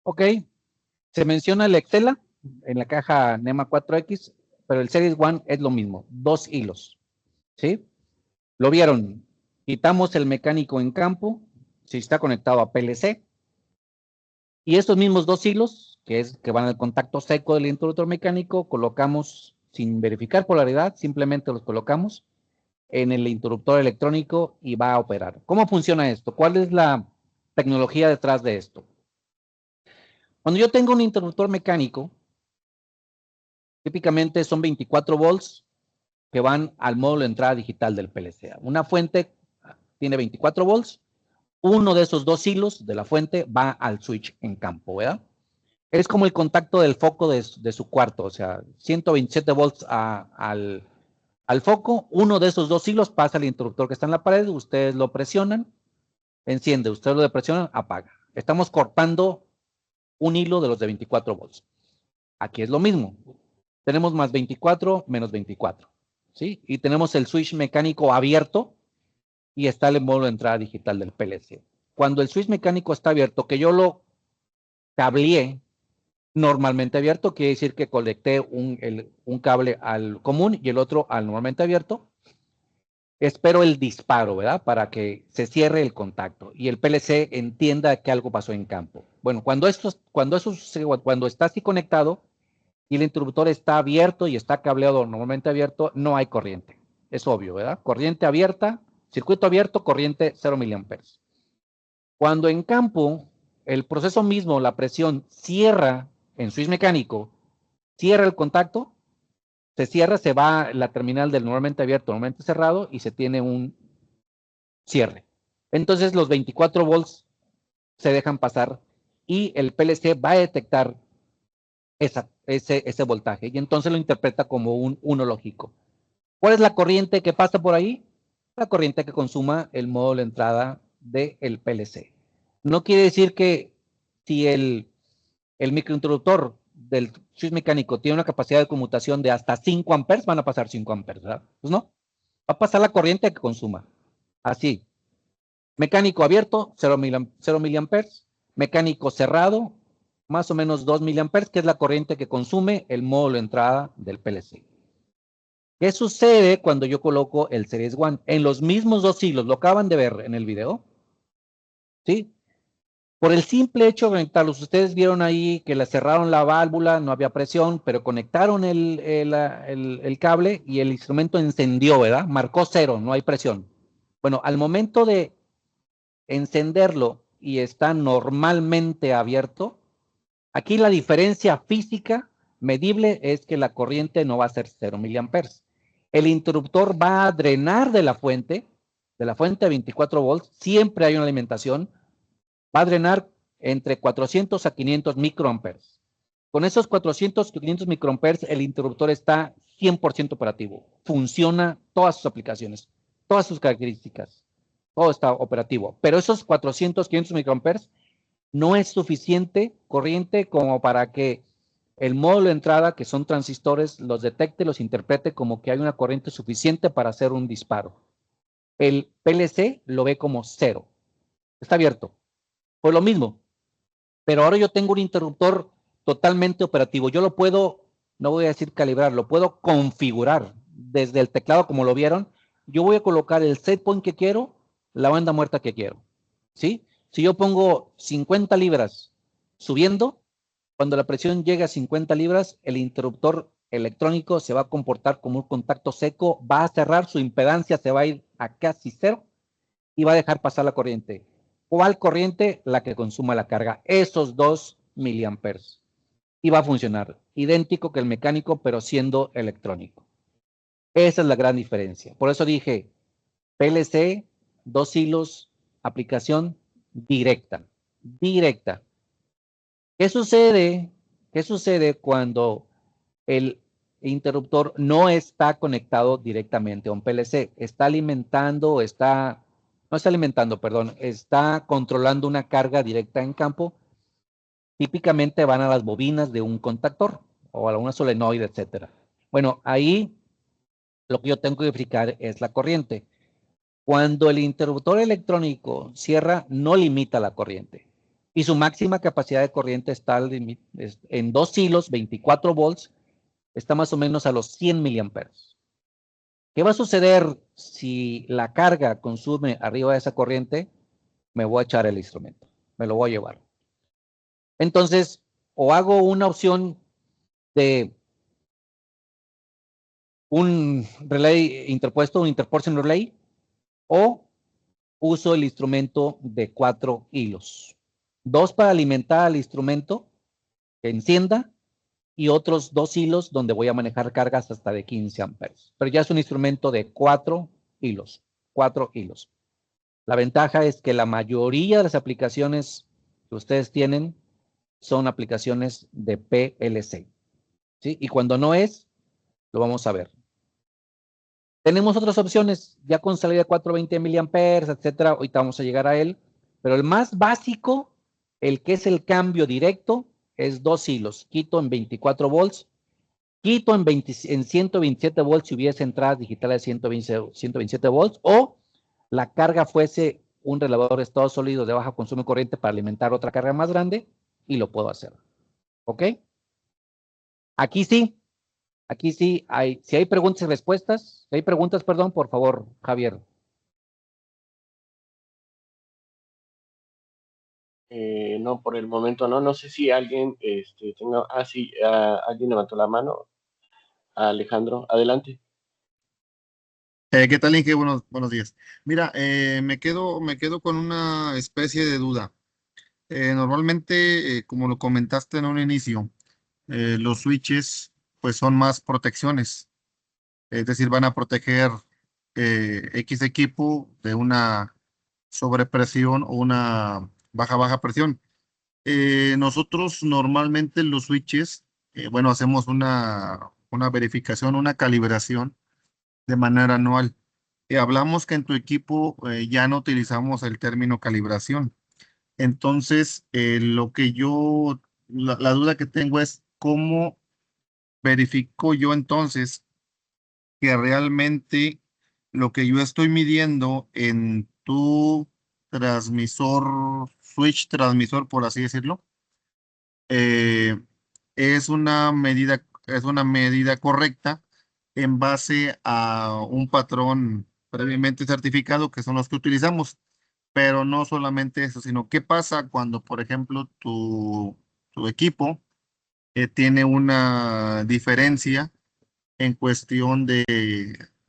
Speaker 3: Ok, se menciona el Excela en la caja NEMA 4X, pero el Series One es lo mismo, 2 hilos, ¿sí? Lo vieron, quitamos el mecánico en campo, si está conectado a PLC, y estos mismos 2 hilos, que van al contacto seco del interruptor mecánico, colocamos, sin verificar polaridad, simplemente los colocamos en el interruptor electrónico y va a operar. ¿Cómo funciona esto? ¿Cuál es la tecnología detrás de esto? Cuando yo tengo un interruptor mecánico, típicamente son 24 volts que van al módulo de entrada digital del PLC. Una fuente tiene 24 volts, uno de esos 2 hilos de la fuente va al switch en campo, ¿verdad? Es como el contacto del foco de su cuarto, o sea, 127 volts al foco, uno de esos 2 hilos pasa al interruptor que está en la pared, ustedes lo presionan, enciende, ustedes lo presionan, apaga. Estamos cortando un hilo de los de 24 volts. Aquí es lo mismo. Tenemos más 24 menos 24, ¿sí? Y tenemos el switch mecánico abierto y está el módulo de entrada digital del PLC. Cuando el switch mecánico está abierto, que yo lo cableé normalmente abierto, quiere decir que conecté un cable al común y el otro al normalmente abierto. Espero el disparo, ¿verdad? Para que se cierre el contacto y el PLC entienda que algo pasó en campo. Bueno, cuando está así conectado y el interruptor está abierto y está cableado normalmente abierto, no hay corriente. Es obvio, ¿verdad? Corriente abierta, circuito abierto, corriente 0 miliamperes. Cuando en campo el proceso mismo, la presión, cierra en switch mecánico, cierra el contacto, se cierra, se va la terminal del normalmente abierto, normalmente cerrado y se tiene un cierre. Entonces los 24 volts se dejan pasar y el PLC va a detectar ese voltaje y entonces lo interpreta como un 1 lógico. ¿Cuál es la corriente que pasa por ahí? La corriente que consuma el módulo de entrada del PLC. No quiere decir que si el microinterruptor del switch mecánico tiene una capacidad de conmutación de hasta 5 amperes, van a pasar 5 amperes, ¿verdad? Pues no, va a pasar la corriente que consuma. Así, mecánico abierto, 0 miliamperes, mecánico cerrado, más o menos 2 miliamperes, que es la corriente que consume el módulo de entrada del PLC. ¿Qué sucede cuando yo coloco el Series One? En los mismos 2 hilos, lo acaban de ver en el video, ¿sí? Por el simple hecho de conectarlos, ustedes vieron ahí que le cerraron la válvula, no había presión, pero conectaron el cable y el instrumento encendió, ¿verdad? Marcó 0, no hay presión. Bueno, al momento de encenderlo y está normalmente abierto, aquí la diferencia física medible es que la corriente no va a ser 0 miliamperes. El interruptor va a drenar de la fuente de 24 volts, siempre hay una alimentación, va a drenar entre 400 a 500 microamperes. Con esos 400 500 microamperes, el interruptor está 100% operativo. Funciona todas sus aplicaciones, todas sus características. Todo está operativo. Pero esos 400 500 microamperes no es suficiente corriente como para que el módulo de entrada, que son transistores, los detecte, los interprete como que hay una corriente suficiente para hacer un disparo. El PLC lo ve como 0. Está abierto. Pues lo mismo, pero ahora yo tengo un interruptor totalmente operativo. Yo lo puedo, no voy a decir calibrar, lo puedo configurar desde el teclado como lo vieron. Yo voy a colocar el set point que quiero, la banda muerta que quiero. ¿Sí? Si yo pongo 50 libras subiendo, cuando la presión llega a 50 libras, el interruptor electrónico se va a comportar como un contacto seco, va a cerrar, su impedancia se va a ir a casi 0 y va a dejar pasar la corriente. ¿Cuál corriente? La que consuma la carga. Esos 2 miliamperes. Y va a funcionar idéntico que el mecánico, pero siendo electrónico. Esa es la gran diferencia. Por eso dije, PLC, 2 hilos, aplicación directa. Directa. ¿Qué sucede? ¿Qué sucede cuando el interruptor no está conectado directamente a un PLC? Está alimentando, no está alimentando, perdón, está controlando una carga directa en campo. Típicamente van a las bobinas de un contactor o a una solenoide, etcétera. Bueno, ahí lo que yo tengo que verificar es la corriente. Cuando el interruptor electrónico cierra, no limita la corriente. y su máxima capacidad de corriente está en 2 hilos, 24 volts, está más o menos a los 100 miliamperes. ¿Qué va a suceder si la carga consume arriba de esa corriente? Me voy a echar el instrumento, me lo voy a llevar. Entonces, o hago una opción de un relay interpuesto, un interportion relay, o uso el instrumento de 4 hilos. 2 para alimentar al instrumento que encienda y otros 2 hilos donde voy a manejar cargas hasta de 15 amperes. Pero ya es un instrumento de 4 hilos. 4 hilos. La ventaja es que la mayoría de las aplicaciones que ustedes tienen son aplicaciones de PLC. ¿Sí? Y cuando no es, lo vamos a ver. Tenemos otras opciones, ya con salida de 420 miliamperes, etcétera. Ahorita vamos a llegar a él. Pero el más básico, el que es el cambio directo, es 2 hilos. Quito en 24 volts. Quito en 127 volts si hubiese entradas digitales de 127 volts. O la carga fuese un regulador de estado sólido de baja consumo de corriente para alimentar otra carga más grande. Y lo puedo hacer. ¿Ok? Aquí sí. Aquí sí hay, si hay preguntas y respuestas, si hay preguntas, perdón, por favor, Javier.
Speaker 1: No, por el momento no. No sé si alguien tenga. Ah, sí, alguien levantó la mano. Alejandro, adelante.
Speaker 5: ¿Qué tal, Inge? Buenos días. Mira, me quedo con una especie de duda. Normalmente, como lo comentaste en un inicio, los switches pues son más protecciones, es decir, van a proteger X equipo de una sobrepresión o una baja presión. Nosotros normalmente los switches, bueno, hacemos una verificación, una calibración de manera anual. Hablamos que en tu equipo ya no utilizamos el término calibración. Entonces, la duda que tengo es cómo verifico yo entonces que realmente lo que yo estoy midiendo en tu transmisor, switch transmisor, por así decirlo, eh, es una medida correcta en base a un patrón previamente certificado que son los que utilizamos. Pero no solamente eso, sino qué pasa cuando, por ejemplo, tu equipo tiene una diferencia en cuestión de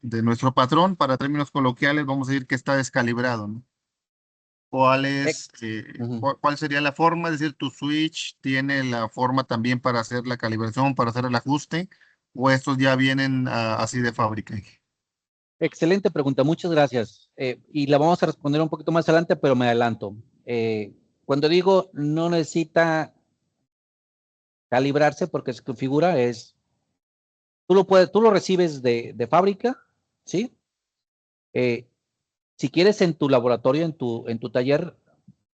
Speaker 5: nuestro patrón, para términos coloquiales, vamos a decir que está descalibrado, ¿no? ¿Cuál sería la forma? Es decir, tu switch tiene la forma también para hacer la calibración, para hacer el ajuste, o estos ya vienen así de fábrica.
Speaker 3: Excelente pregunta, muchas gracias. Y la vamos a responder un poquito más adelante, pero me adelanto. Cuando digo no necesita calibrarse porque se configura, tú lo recibes de fábrica, ¿sí? Si quieres en tu laboratorio, en tu taller,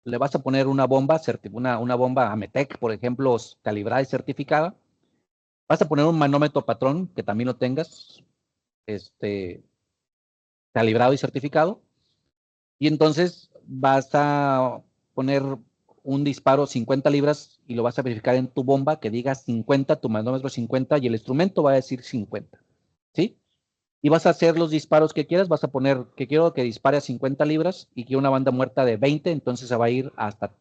Speaker 3: le vas a poner una bomba, una bomba Ametec, por ejemplo, calibrada y certificada. Vas a poner un manómetro patrón, que también lo tengas, calibrado y certificado. Y entonces vas a poner un disparo 50 libras y lo vas a verificar en tu bomba que diga 50, tu manómetro 50 y el instrumento va a decir 50. ¿Sí? Y vas a hacer los disparos que quieras, vas a poner que quiero que dispare a 50 libras y quiero una banda muerta de 20, entonces se va a ir hasta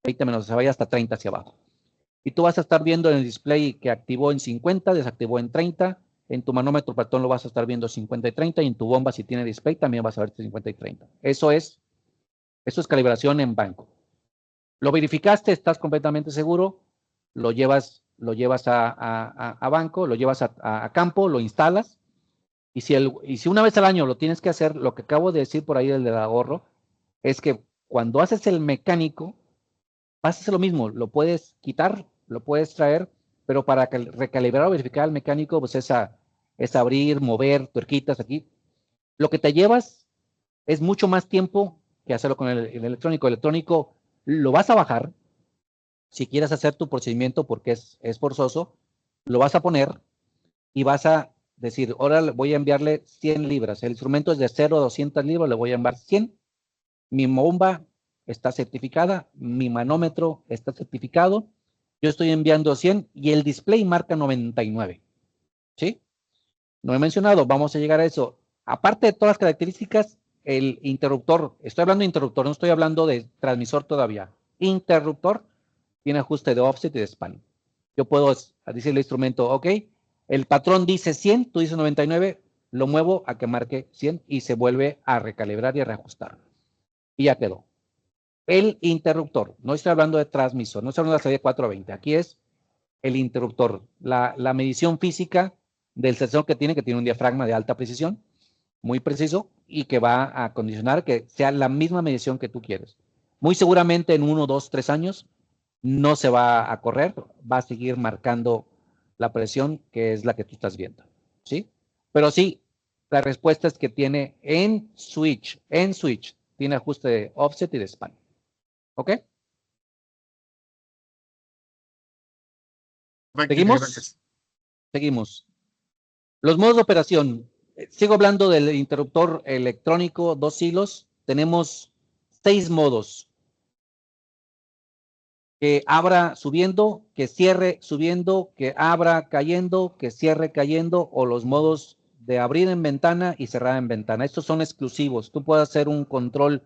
Speaker 3: 20 menos, se va a ir hasta 30 hacia abajo. Y tú vas a estar viendo en el display que activó en 50, desactivó en 30, en tu manómetro patrón lo vas a estar viendo 50 y 30, y en tu bomba si tiene display también vas a ver 50 y 30. Eso es calibración en banco. Lo verificaste, estás completamente seguro, lo llevas a banco, lo llevas a campo, lo instalas. Y si una vez al año lo tienes que hacer, lo que acabo de decir por ahí del ahorro, es que cuando haces el mecánico, haces lo mismo, lo puedes quitar, lo puedes traer, pero para recalibrar o verificar al mecánico, pues es abrir, mover, tuerquitas aquí. Lo que te llevas es mucho más tiempo que hacerlo con el electrónico. El electrónico lo vas a bajar, si quieres hacer tu procedimiento porque es forzoso, lo vas a poner y vas a decir, ahora voy a enviarle 100 libras. El instrumento es de 0 a 200 libras, le voy a enviar 100. Mi bomba está certificada, mi manómetro está certificado, yo estoy enviando 100 y el display marca 99. ¿Sí? No he mencionado, vamos a llegar a eso. Aparte de todas las características, el interruptor, estoy hablando de interruptor, no estoy hablando de transmisor todavía. Interruptor tiene ajuste de offset y de span. Yo puedo decirle al instrumento, ok, el patrón dice 100, tú dices 99, lo muevo a que marque 100 y se vuelve a recalibrar y a reajustar. Y ya quedó. El interruptor, no estoy hablando de transmisor, no estoy hablando de la salida 420, aquí es el interruptor, la medición física del sensor que tiene un diafragma de alta precisión, muy preciso, y que va a condicionar que sea la misma medición que tú quieres. Muy seguramente en 1, 2, 3 años no se va a correr, va a seguir marcando la presión que es la que tú estás viendo, ¿sí? Pero sí, la respuesta es que tiene en switch, tiene ajuste de offset y de span. ¿Ok? ¿Seguimos?
Speaker 5: Gracias.
Speaker 3: Seguimos. Los modos de operación. Sigo hablando del interruptor electrónico, 2 hilos. Tenemos 6 modos. Que abra subiendo, que cierre subiendo, que abra cayendo, que cierre cayendo, o los modos de abrir en ventana y cerrar en ventana. Estos son exclusivos. Tú puedes hacer un control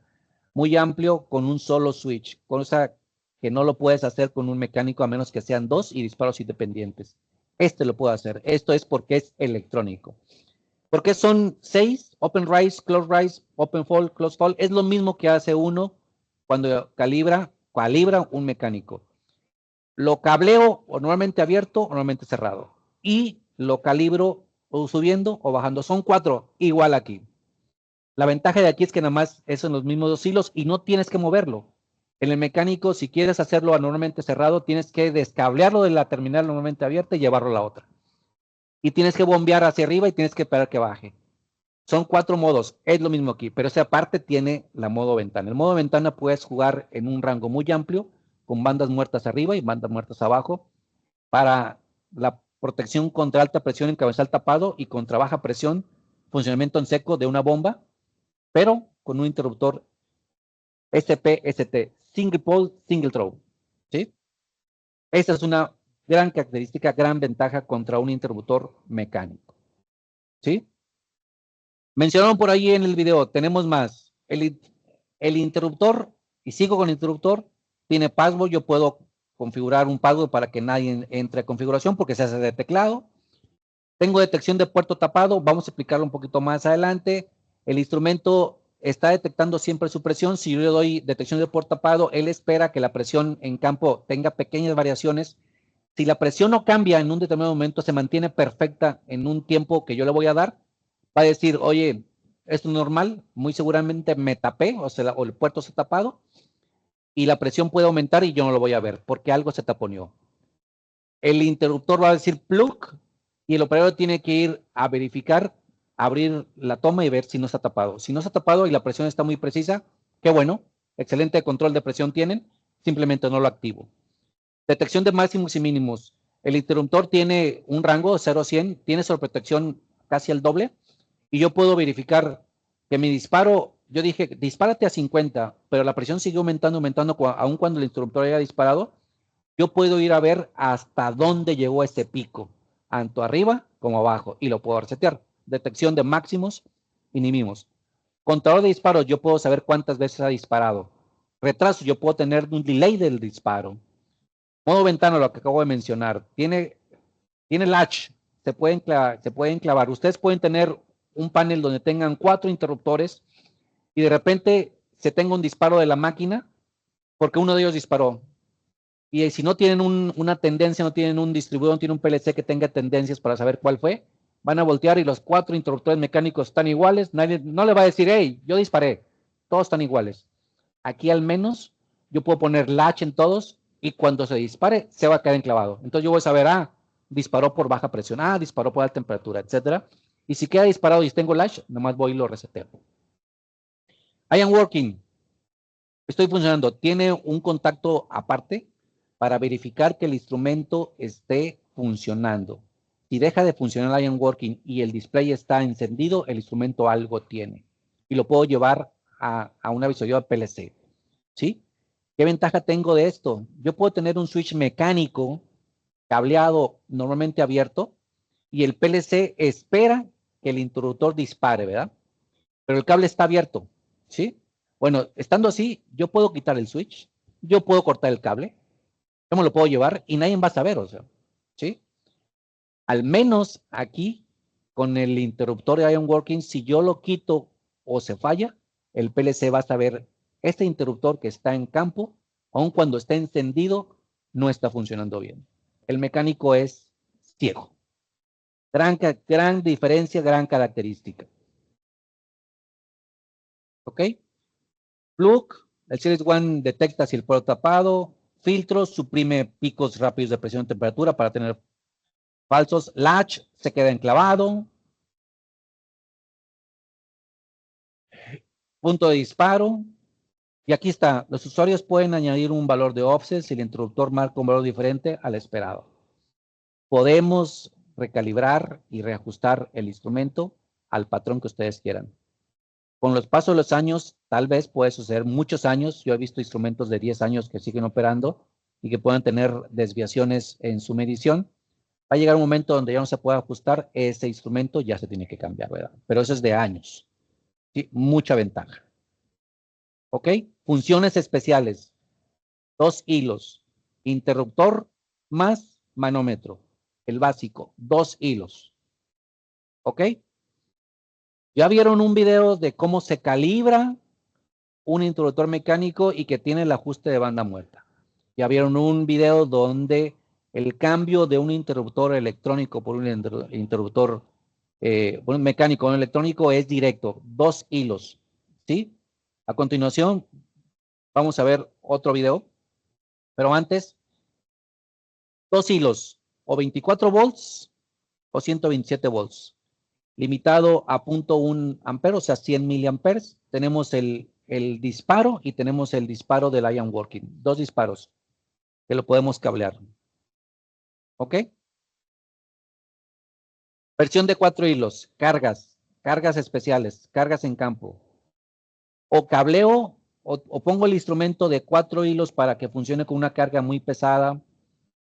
Speaker 3: muy amplio con un solo switch, cosa que no lo puedes hacer con un mecánico a menos que sean 2 y disparos independientes. Este lo puedo hacer. Esto es porque es electrónico. Porque son 6, open rise, close rise, open fall, close fall. Es lo mismo que hace uno cuando calibra un mecánico. Lo cableo o normalmente abierto o normalmente cerrado. Y lo calibro o subiendo o bajando. Son 4, igual aquí. La ventaja de aquí es que nada más es en los mismos 2 hilos y no tienes que moverlo. En el mecánico, si quieres hacerlo anormalmente cerrado, tienes que descablearlo de la terminal normalmente abierta y llevarlo a la otra. Y tienes que bombear hacia arriba y tienes que esperar que baje. Son 4 modos, es lo mismo aquí, pero esa parte tiene la modo ventana. El modo ventana puedes jugar en un rango muy amplio, con bandas muertas arriba y bandas muertas abajo, para la protección contra alta presión en cabezal tapado y contra baja presión, funcionamiento en seco de una bomba, pero con un interruptor SPST, Single Pole, Single Throw. ¿Sí? Esta es una gran característica, gran ventaja contra un interruptor mecánico. ¿Sí? Mencionaron por ahí en el video, tenemos más. El interruptor, y sigo con el interruptor, tiene password. Yo puedo configurar un password para que nadie entre a configuración porque se hace de teclado. Tengo detección de puerto tapado, vamos a explicarlo un poquito más adelante. El instrumento está detectando siempre su presión. Si yo le doy detección de puerto tapado, él espera que la presión en campo tenga pequeñas variaciones. Si la presión no cambia en un determinado momento, se mantiene perfecta en un tiempo que yo le voy a dar, va a decir, oye, esto es normal, muy seguramente me tapé o el puerto se ha tapado y la presión puede aumentar y yo no lo voy a ver porque algo se taponeó. El interruptor va a decir plug y el operador tiene que ir a verificar, abrir la toma y ver si no está tapado. Si no está tapado y la presión está muy precisa, qué bueno, excelente control de presión tienen, simplemente no lo activo. Detección de máximos y mínimos. El interruptor tiene un rango de 0 a 100, tiene sobreprotección casi el doble, y yo puedo verificar que mi disparo, yo dije, dispárate a 50, pero la presión sigue aumentando, aun cuando el interruptor haya disparado. Yo puedo ir a ver hasta dónde llegó ese pico, tanto arriba como abajo, y lo puedo resetear. Detección de máximos y mínimos. Contador de disparos, yo puedo saber cuántas veces ha disparado. Retraso, yo puedo tener un delay del disparo. Modo ventana, lo que acabo de mencionar. Tiene latch, se pueden clavar. Ustedes pueden tener un panel donde tengan 4 interruptores y de repente se tenga un disparo de la máquina porque uno de ellos disparó. Y si no tienen una tendencia, no tienen un distribuidor, no tienen un PLC que tenga tendencias para saber cuál fue, van a voltear y los 4 interruptores mecánicos están iguales. Nadie no le va a decir, hey, yo disparé. Todos están iguales. Aquí al menos yo puedo poner latch en todos y cuando se dispare se va a quedar enclavado. Entonces yo voy a saber, disparó por baja presión, disparó por alta temperatura, etcétera. Y si queda disparado y tengo latch, nomás voy y lo reseteo. I am working. Estoy funcionando. Tiene un contacto aparte para verificar que el instrumento esté funcionando. Si deja de funcionar el I am working y el display está encendido, el instrumento algo tiene. Y lo puedo llevar a una visoría PLC. ¿sí? ¿Qué ventaja tengo de esto? Yo puedo tener un switch mecánico cableado normalmente abierto y el PLC espera que el interruptor dispare, ¿verdad? Pero el cable está abierto, ¿sí? Bueno, estando así, yo puedo quitar el switch, yo puedo cortar el cable, yo me lo puedo llevar y nadie va a saber, o sea, ¿sí? Al menos aquí, con el interruptor de Iron Working, si yo lo quito o se falla, el PLC va a saber, este interruptor que está en campo, aun cuando está encendido, no está funcionando bien. El mecánico es ciego. Gran diferencia, gran característica. ¿Ok? Plug, el Series One detecta si el puerto tapado, filtros, suprime picos rápidos de presión y temperatura para tener falsos. Latch se queda enclavado. Punto de disparo. Y aquí está, los usuarios pueden añadir un valor de offset si el interruptor marca un valor diferente al esperado. Podemos recalibrar y reajustar el instrumento al patrón que ustedes quieran. Con los pasos de los años, tal vez puede suceder muchos años. Yo he visto instrumentos de 10 años que siguen operando y que pueden tener desviaciones en su medición. Va a llegar un momento donde ya no se puede ajustar, ese instrumento ya se tiene que cambiar, ¿verdad? Pero eso es de años. ¿Sí? Mucha ventaja. ¿Ok? Funciones especiales. 2 hilos. Interruptor más manómetro. El básico. 2 hilos. ¿Ok? Ya vieron un video de cómo se calibra un interruptor mecánico y que tiene el ajuste de banda muerta. Ya vieron un video donde el cambio de un interruptor electrónico por un interruptor un mecánico o un electrónico es directo. 2 hilos. ¿Sí? A continuación, vamos a ver otro video. Pero antes, 2 hilos, o 24 volts o 127 volts. Limitado a 0.1 amperes, o sea, 100 miliamperes. Tenemos el disparo y tenemos el disparo del Iron Working. 2 disparos que lo podemos cablear. ¿Ok? Versión de 4 hilos, cargas especiales, cargas en campo. O cableo o pongo el instrumento de 4 hilos para que funcione con una carga muy pesada,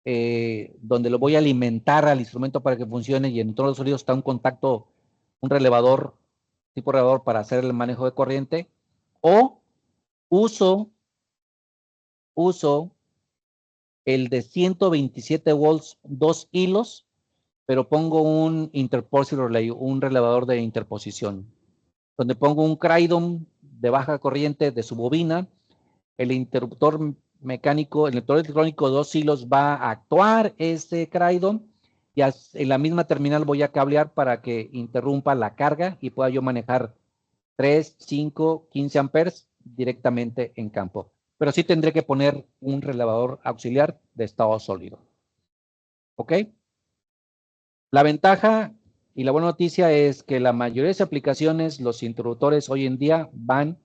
Speaker 3: donde lo voy a alimentar al instrumento para que funcione y en todos los sonidos está un contacto, un relevador, tipo relevador para hacer el manejo de corriente, o uso el de 127 volts, 2 hilos, pero pongo un interposition relay, un relevador de interposición, donde pongo un Craydon de baja corriente de su bobina, el interruptor mecánico, el interruptor electrónico 2 hilos va a actuar ese Craydon y en la misma terminal voy a cablear para que interrumpa la carga y pueda yo manejar 3, 5, 15 amperes directamente en campo. Pero sí tendré que poner un relevador auxiliar de estado sólido. ¿Ok? La ventaja y la buena noticia es que la mayoría de las aplicaciones, los interruptores hoy en día van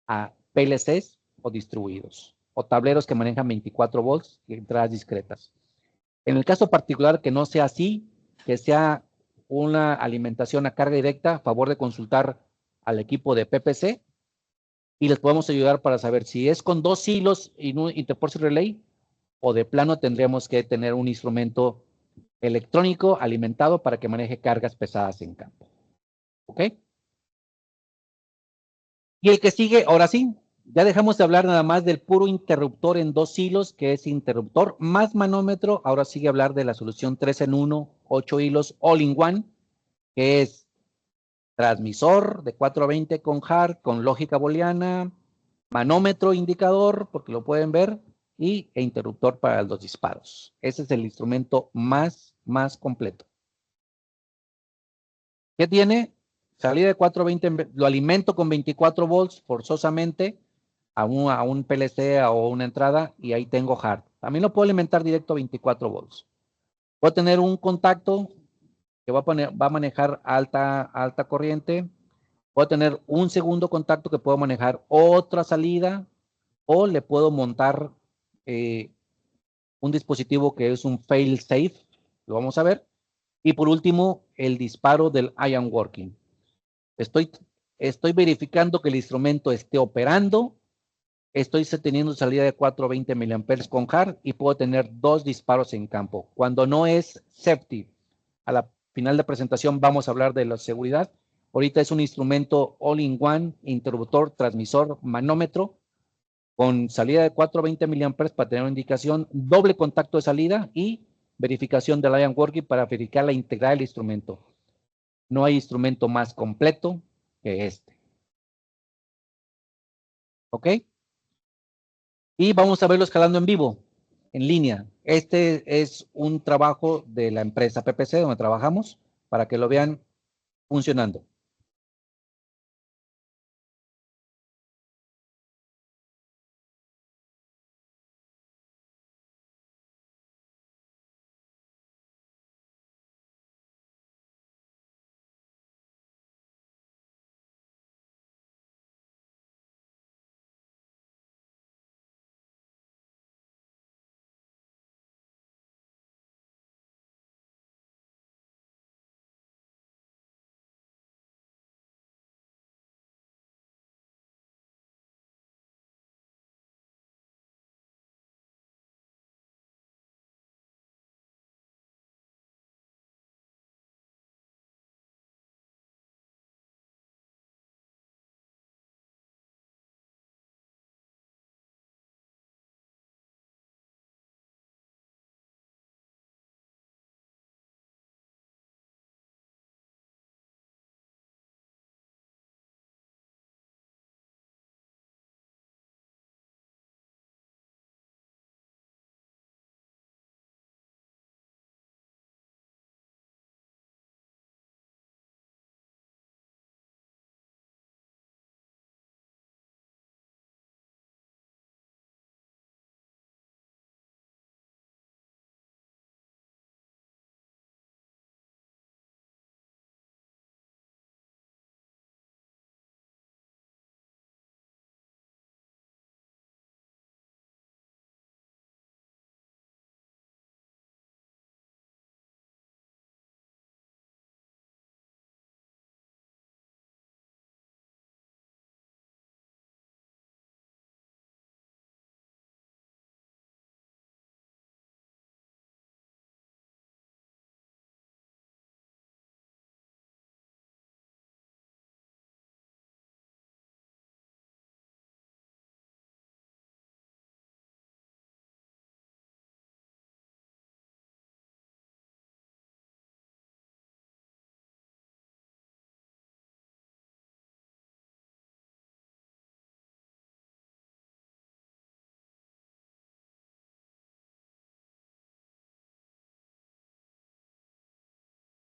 Speaker 3: a PLCs o distribuidos, o tableros que manejan 24 volts y entradas discretas. En el caso particular que no sea así, que sea una alimentación a carga directa, a favor de consultar al equipo de PPC y les podemos ayudar para saber si es con 2 hilos y un interposition relay o de plano tendríamos que tener un instrumento electrónico alimentado para que maneje cargas pesadas en campo. ¿Ok? Y el que sigue, ahora sí, ya dejamos de hablar nada más del puro interruptor en 2 hilos, que es interruptor más manómetro. Ahora sigue hablar de la solución 3 en 1, 8 hilos, all in one, que es transmisor de 420 con hard, con lógica booleana, manómetro indicador, porque lo pueden ver, e interruptor para los disparos. Ese es el instrumento más completo. ¿Qué tiene? Salida de 420, lo alimento con 24 volts forzosamente a un PLC o una entrada y ahí tengo hard. También lo puedo alimentar directo a 24 volts. Puedo tener un contacto que va a manejar alta corriente. Puedo tener un segundo contacto que puedo manejar otra salida o le puedo montar un dispositivo que es un fail safe. Lo vamos a ver. Y por último, el disparo del Iron Working. Estoy verificando que el instrumento esté operando estoy teniendo salida de 420 mA con hard y puedo tener 2 disparos en campo. Cuando no es safety, a la final de presentación vamos a hablar de la seguridad. Ahorita es un instrumento all-in-one, interruptor, transmisor, manómetro, con salida de 420 mA para tener una indicación, doble contacto de salida y verificación del iron working para verificar la integridad del instrumento. No hay instrumento más completo que este. ¿Ok? Y vamos a verlo escalando en vivo, en línea. Este es un trabajo de la empresa PPC donde trabajamos para que lo vean funcionando.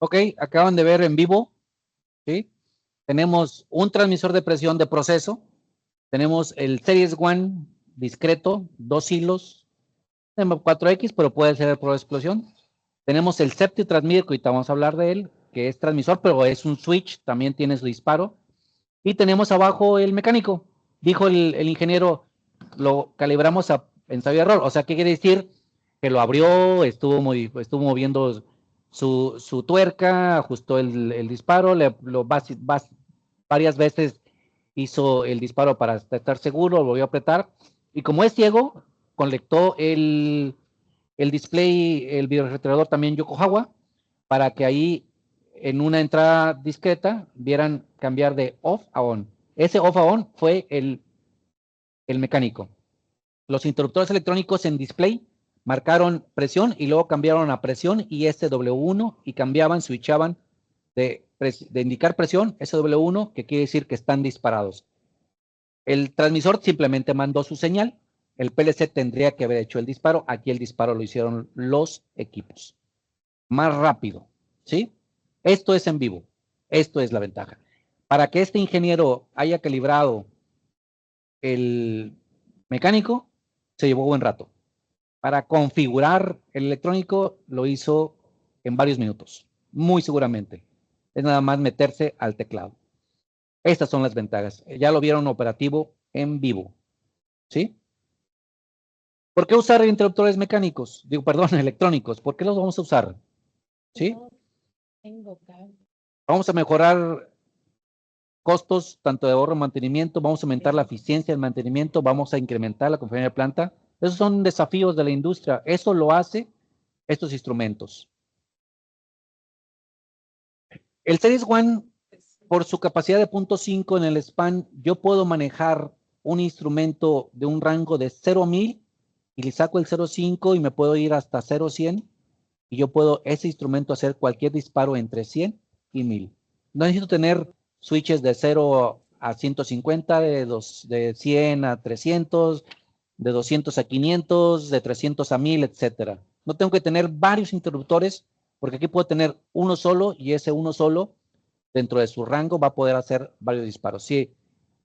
Speaker 3: Ok, acaban de ver en vivo, ¿sí? Tenemos un transmisor de presión de proceso, tenemos el Series One discreto, 2 hilos, M4X, pero puede ser por explosión. Tenemos el Safety Transmitter, que ahorita vamos a hablar de él, que es transmisor, pero es un switch, también tiene su disparo. Y tenemos abajo el mecánico. Dijo el ingeniero, lo calibramos a ensayo y error. O sea, ¿qué quiere decir? Que lo abrió, estuvo moviendo su tuerca, ajustó el disparo, varias veces hizo el disparo para estar seguro, lo volvió a apretar. Y como es ciego, conectó el display, el videorefrigerador también Yokohama, para que ahí en una entrada discreta vieran cambiar de off a on. Ese off a on fue el mecánico. Los interruptores electrónicos en display marcaron presión y luego cambiaron a presión y SW1 y cambiaban, switchaban de indicar presión, SW1, que quiere decir que están disparados. El transmisor simplemente mandó su señal. El PLC tendría que haber hecho el disparo. Aquí el disparo lo hicieron los equipos. Más rápido, ¿sí? Esto es en vivo. Esto es la ventaja. Para que este ingeniero haya calibrado el mecánico, se llevó buen rato. Para configurar el electrónico, lo hizo en varios minutos. Muy seguramente. Es nada más meterse al teclado. Estas son las ventajas. Ya lo vieron operativo en vivo. ¿Sí? ¿Por qué usar interruptores mecánicos? Digo, perdón, electrónicos. ¿Por qué los vamos a usar? ¿Sí? Vamos a mejorar costos tanto de ahorro y mantenimiento, vamos a aumentar la eficiencia del mantenimiento, vamos a incrementar la confiabilidad de planta. Esos son desafíos de la industria. Eso lo hace estos instrumentos. El Series One, por su capacidad de 0.5 en el span, yo puedo manejar un instrumento de un rango de 0 a 1000 y le saco el 0.5 y me puedo ir hasta 0.100 y yo puedo ese instrumento hacer cualquier disparo entre 100 y 1000. No necesito tener switches de 0 a 150, de 100 a 300, de 200 a 500, de 300 a 1000, etcétera. No tengo que tener varios interruptores porque aquí puedo tener uno solo y ese uno solo dentro de su rango va a poder hacer varios disparos. Si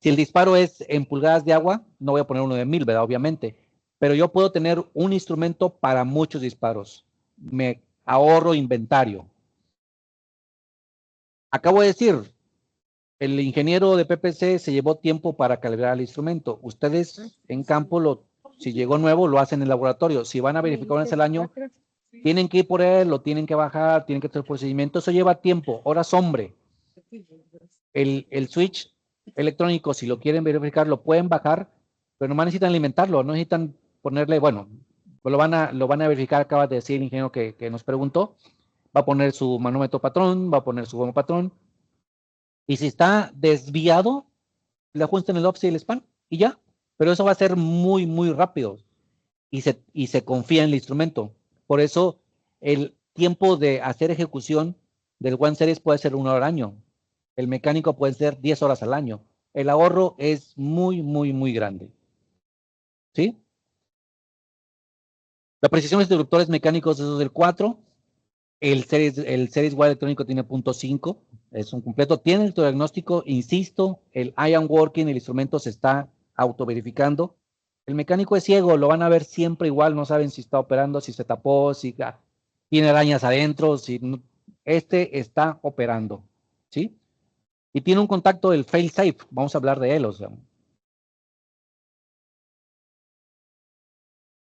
Speaker 3: el disparo es en pulgadas de agua, no voy a poner uno de 1000, ¿verdad? Obviamente. Pero yo puedo tener un instrumento para muchos disparos. Me ahorro inventario. Acabo de decir, el ingeniero de PPC se llevó tiempo para calibrar el instrumento. Ustedes en campo, si llegó nuevo, lo hacen en el laboratorio. Si van a verificar una vez al año, tienen que ir por él, lo tienen que bajar, tienen que hacer el procedimiento. Eso lleva tiempo, horas hombre. El switch electrónico, si lo quieren verificar, lo pueden bajar, pero nomás necesitan alimentarlo, no necesitan ponerle, bueno, lo van a verificar, acaba de decir el ingeniero que nos preguntó, va a poner su manómetro patrón, va a poner su goma patrón, y si está desviado, le ajustan el offset y el span, y ya, pero eso va a ser muy, muy rápido, y se confía en el instrumento. Por eso, el tiempo de hacer ejecución del One Series puede ser 1 hora al año. El mecánico puede ser 10 horas al año. El ahorro es muy, muy, muy grande. ¿Sí? La precisión de interruptores mecánicos es del 4. El Series Y electrónico tiene 0.5. Es un completo. Tiene el diagnóstico. Insisto, el iron working, el instrumento se está autoverificando. El mecánico es ciego. Lo van a ver siempre igual. No saben si está operando, si se tapó, si tiene arañas adentro. Si no, este está operando. ¿Sí? Y tiene un contacto del fail safe. Vamos a hablar de él. O sea.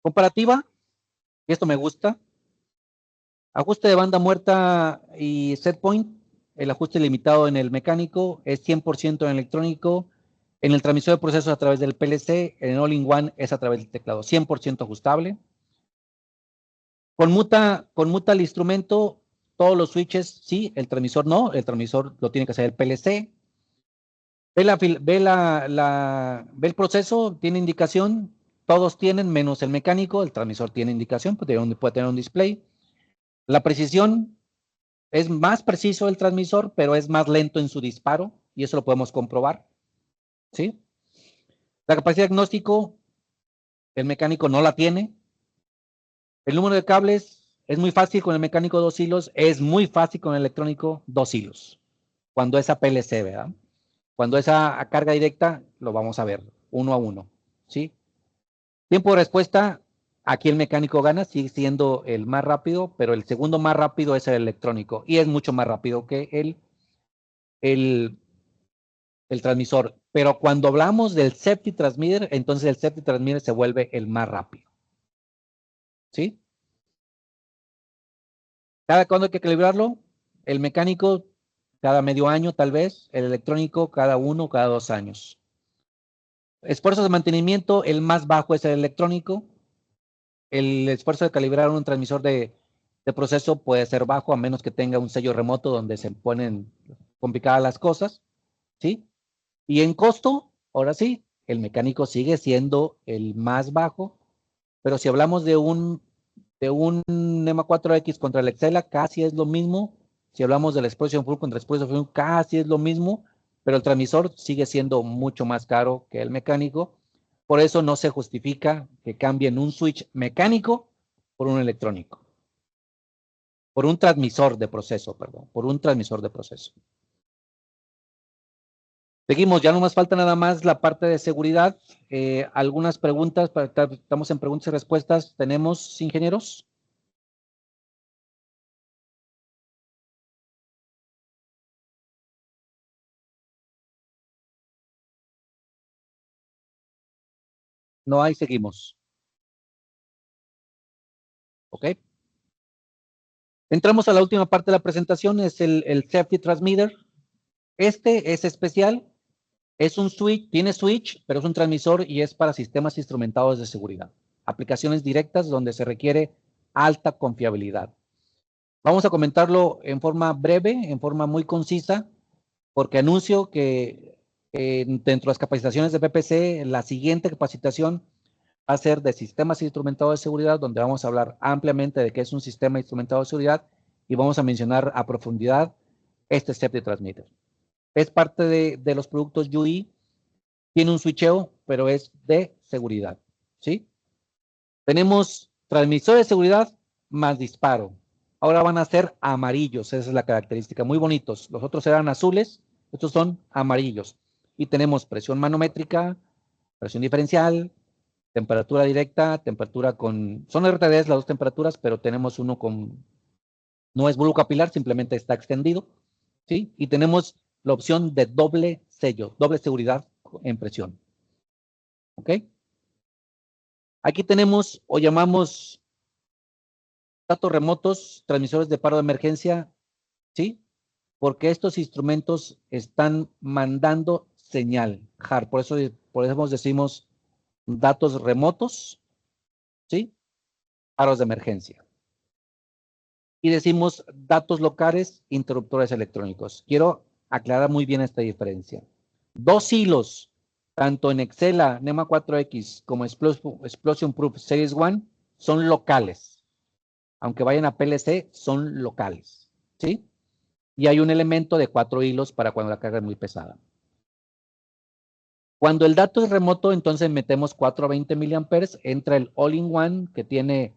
Speaker 3: Comparativa. Y esto me gusta. Ajuste de banda muerta y set point. El ajuste limitado en el mecánico es 100% en electrónico. En el transmisor de procesos a través del PLC. En el all-in-one es a través del teclado. 100% ajustable. Conmuta el instrumento. Todos los switches, sí. El transmisor no. El transmisor lo tiene que hacer el PLC. Ve el proceso, tiene indicación, todos tienen, menos el mecánico, el transmisor tiene indicación, puede tener un display. La precisión, es más preciso el transmisor, pero es más lento en su disparo, y eso lo podemos comprobar. ¿Sí? La capacidad de diagnóstico, el mecánico no la tiene. El número de cables, es muy fácil con el mecánico 2 hilos, es muy fácil con el electrónico 2 hilos, cuando es a PLC, ¿verdad? Cuando es a carga directa, lo vamos a ver 1 a 1, ¿sí? Tiempo de respuesta, aquí el mecánico gana, sigue siendo el más rápido, pero el segundo más rápido es el electrónico, y es mucho más rápido que el transmisor. Pero cuando hablamos del safety transmitter, entonces el safety transmitter se vuelve el más rápido. ¿Sí? ¿Cada cuándo hay que calibrarlo? El mecánico cada medio año tal vez, el electrónico cada 1, cada 2 años. Esfuerzos de mantenimiento, el más bajo es el electrónico. El esfuerzo de calibrar un transmisor de proceso puede ser bajo, a menos que tenga un sello remoto donde se ponen complicadas las cosas, ¿sí? Y en costo, ahora sí, el mecánico sigue siendo el más bajo, pero si hablamos de un NEMA 4X contra el Excela, casi es lo mismo. Si hablamos del Explosion Full contra el Explosion Full, casi es lo mismo, pero el transmisor sigue siendo mucho más caro que el mecánico. Por eso no se justifica que cambien un switch mecánico por un electrónico. Por un transmisor de proceso, perdón. Por un transmisor de proceso. Seguimos, ya no nos falta nada más la parte de seguridad. Algunas preguntas, estamos en preguntas y respuestas. ¿Tenemos, ingenieros? No hay, seguimos. ¿Ok? Entramos a la última parte de la presentación, es el Safety Transmitter. Este es especial, es un switch, tiene switch, pero es un transmisor y es para sistemas instrumentados de seguridad. Aplicaciones directas donde se requiere alta confiabilidad. Vamos a comentarlo en forma breve, en forma muy concisa, porque anuncio que dentro de las capacitaciones de PPC, la siguiente capacitación va a ser de sistemas instrumentados de seguridad, donde vamos a hablar ampliamente de qué es un sistema instrumentado de seguridad y vamos a mencionar a profundidad este SEPTI transmitter. Es parte de los productos UI, tiene un switcheo, pero es de seguridad, ¿sí? Tenemos transmisor de seguridad más disparo. Ahora van a ser amarillos, esa es la característica, muy bonitos. Los otros eran azules, estos son amarillos. Y tenemos presión manométrica, presión diferencial, temperatura directa, temperatura con... Son RTDs las dos temperaturas, pero tenemos uno con... No es bulbo capilar, simplemente está extendido, ¿sí? Y tenemos la opción de doble sello, doble seguridad en presión. ¿Ok? Aquí tenemos o llamamos datos remotos, transmisores de paro de emergencia, ¿sí? Porque estos instrumentos están mandando señal, HAR, por eso decimos datos remotos, ¿sí? Paros de emergencia. Y decimos datos locales, interruptores electrónicos. Quiero aclarar muy bien esta diferencia. Dos hilos, tanto en Excela, NEMA 4X, como Explosion Proof Series 1, son locales. Aunque vayan a PLC, son locales, ¿sí? Y hay un elemento de 4 hilos para cuando la carga es muy pesada. Cuando el dato es remoto, entonces metemos 420 miliamperes, entra el all-in-one que tiene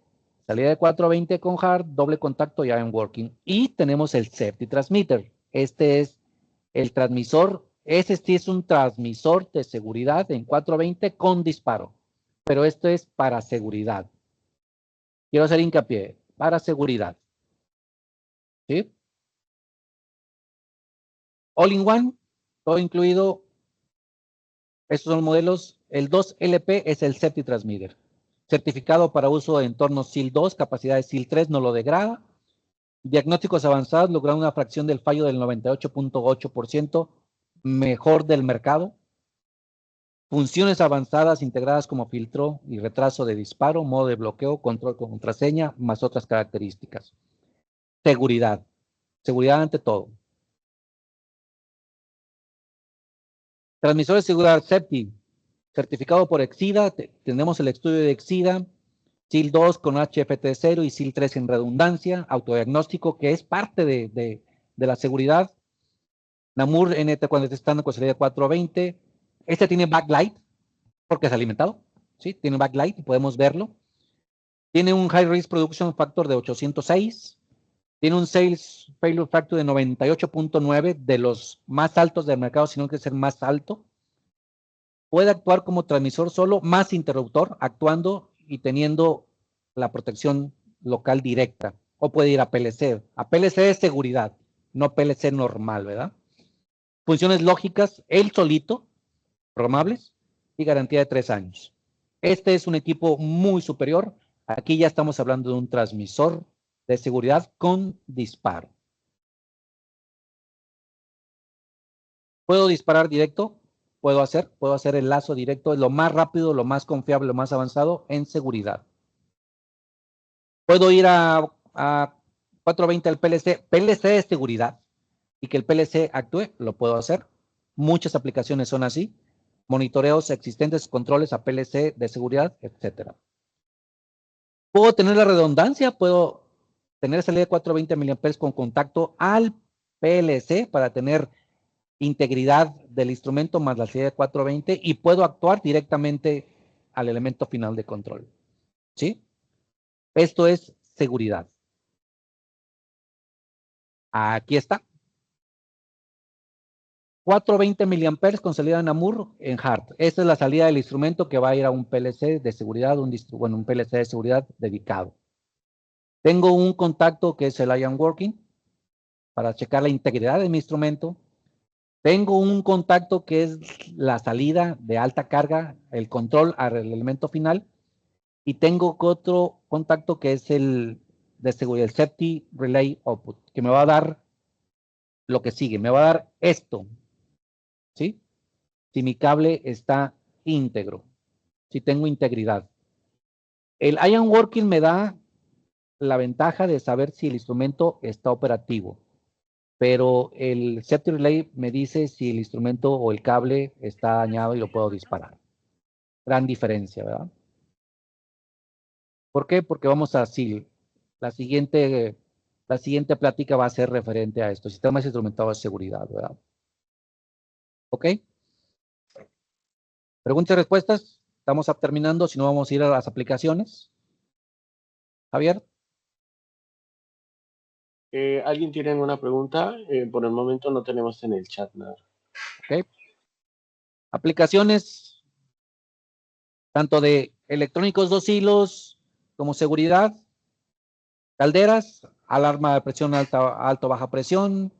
Speaker 3: salida de 420 con hard, doble contacto ya en working. Y tenemos el safety transmitter. Este es el transmisor, ese sí es un transmisor de seguridad en 420 con disparo. Pero esto es para seguridad. Quiero hacer hincapié, para seguridad. ¿Sí? All-in-one, todo incluido. Estos son modelos. El 2LP es el safety transmitter. Certificado para uso de entornos SIL 2, capacidad de SIL 3, no lo degrada. Diagnósticos avanzados lograron una fracción del fallo del 98.8%, mejor del mercado. Funciones avanzadas integradas como filtro y retraso de disparo, modo de bloqueo, control con contraseña, más otras características. Seguridad. Seguridad ante todo. Transmisores de seguridad SEPTI, certificado por Exida. Tenemos el estudio de Exida. SIL 2 con HFT0 y SIL 3 en redundancia, autodiagnóstico, que es parte de la seguridad. Namur NT cuando está en salida 420. Este tiene backlight, porque es alimentado, ¿sí? Tiene backlight, podemos verlo. Tiene un High Risk Production Factor de 806. Tiene un Sales Failure Factor de 98.9, de los más altos del mercado, sino que es el más alto. Puede actuar como transmisor solo, más interruptor, actuando y teniendo la protección local directa. O puede ir a PLC. A PLC es seguridad, no PLC normal, ¿verdad? Funciones lógicas, él solito, programables y garantía de 3 años. Este es un equipo muy superior. Aquí ya estamos hablando de un transmisor de seguridad con disparo. ¿Puedo disparar directo? Puedo hacer el lazo directo, es lo más rápido, lo más confiable, lo más avanzado en seguridad. Puedo ir a 420 al PLC. PLC es seguridad. Y que el PLC actúe, lo puedo hacer. Muchas aplicaciones son así. Monitoreos existentes, controles a PLC de seguridad, etc. Puedo tener la redundancia, puedo tener salida de 420 mA con contacto al PLC para tener integridad del instrumento más la salida de 420 y puedo actuar directamente al elemento final de control. ¿Sí? Esto es seguridad. Aquí está. 420 mA con salida en Namur en hard. Esta es la salida del instrumento que va a ir a un PLC de seguridad, un PLC de seguridad dedicado. Tengo un contacto que es el Iron Working para checar la integridad de mi instrumento. Tengo un contacto que es la salida de alta carga, el control al elemento final. Y tengo otro contacto que es el de seguridad, el Safety Relay Output, que me va a dar lo que sigue. Me va a dar esto, ¿sí? Si mi cable está íntegro, si tengo integridad. El iron working me da la ventaja de saber si el instrumento está operativo, pero el safety relay me dice si el instrumento o el cable está dañado y lo puedo disparar. Gran diferencia, ¿verdad? ¿Por qué? Porque vamos a SIL. La siguiente plática va a ser referente a esto, sistemas instrumentados de seguridad, ¿verdad? ¿Ok? Preguntas y respuestas. Estamos terminando, si no vamos a ir a las aplicaciones. Javier.
Speaker 1: ¿Alguien tiene alguna pregunta? Por el momento no tenemos en el chat nada.
Speaker 3: Ok. Aplicaciones, tanto de electrónicos 2 hilos como seguridad, calderas, alarma de presión alta o baja presión,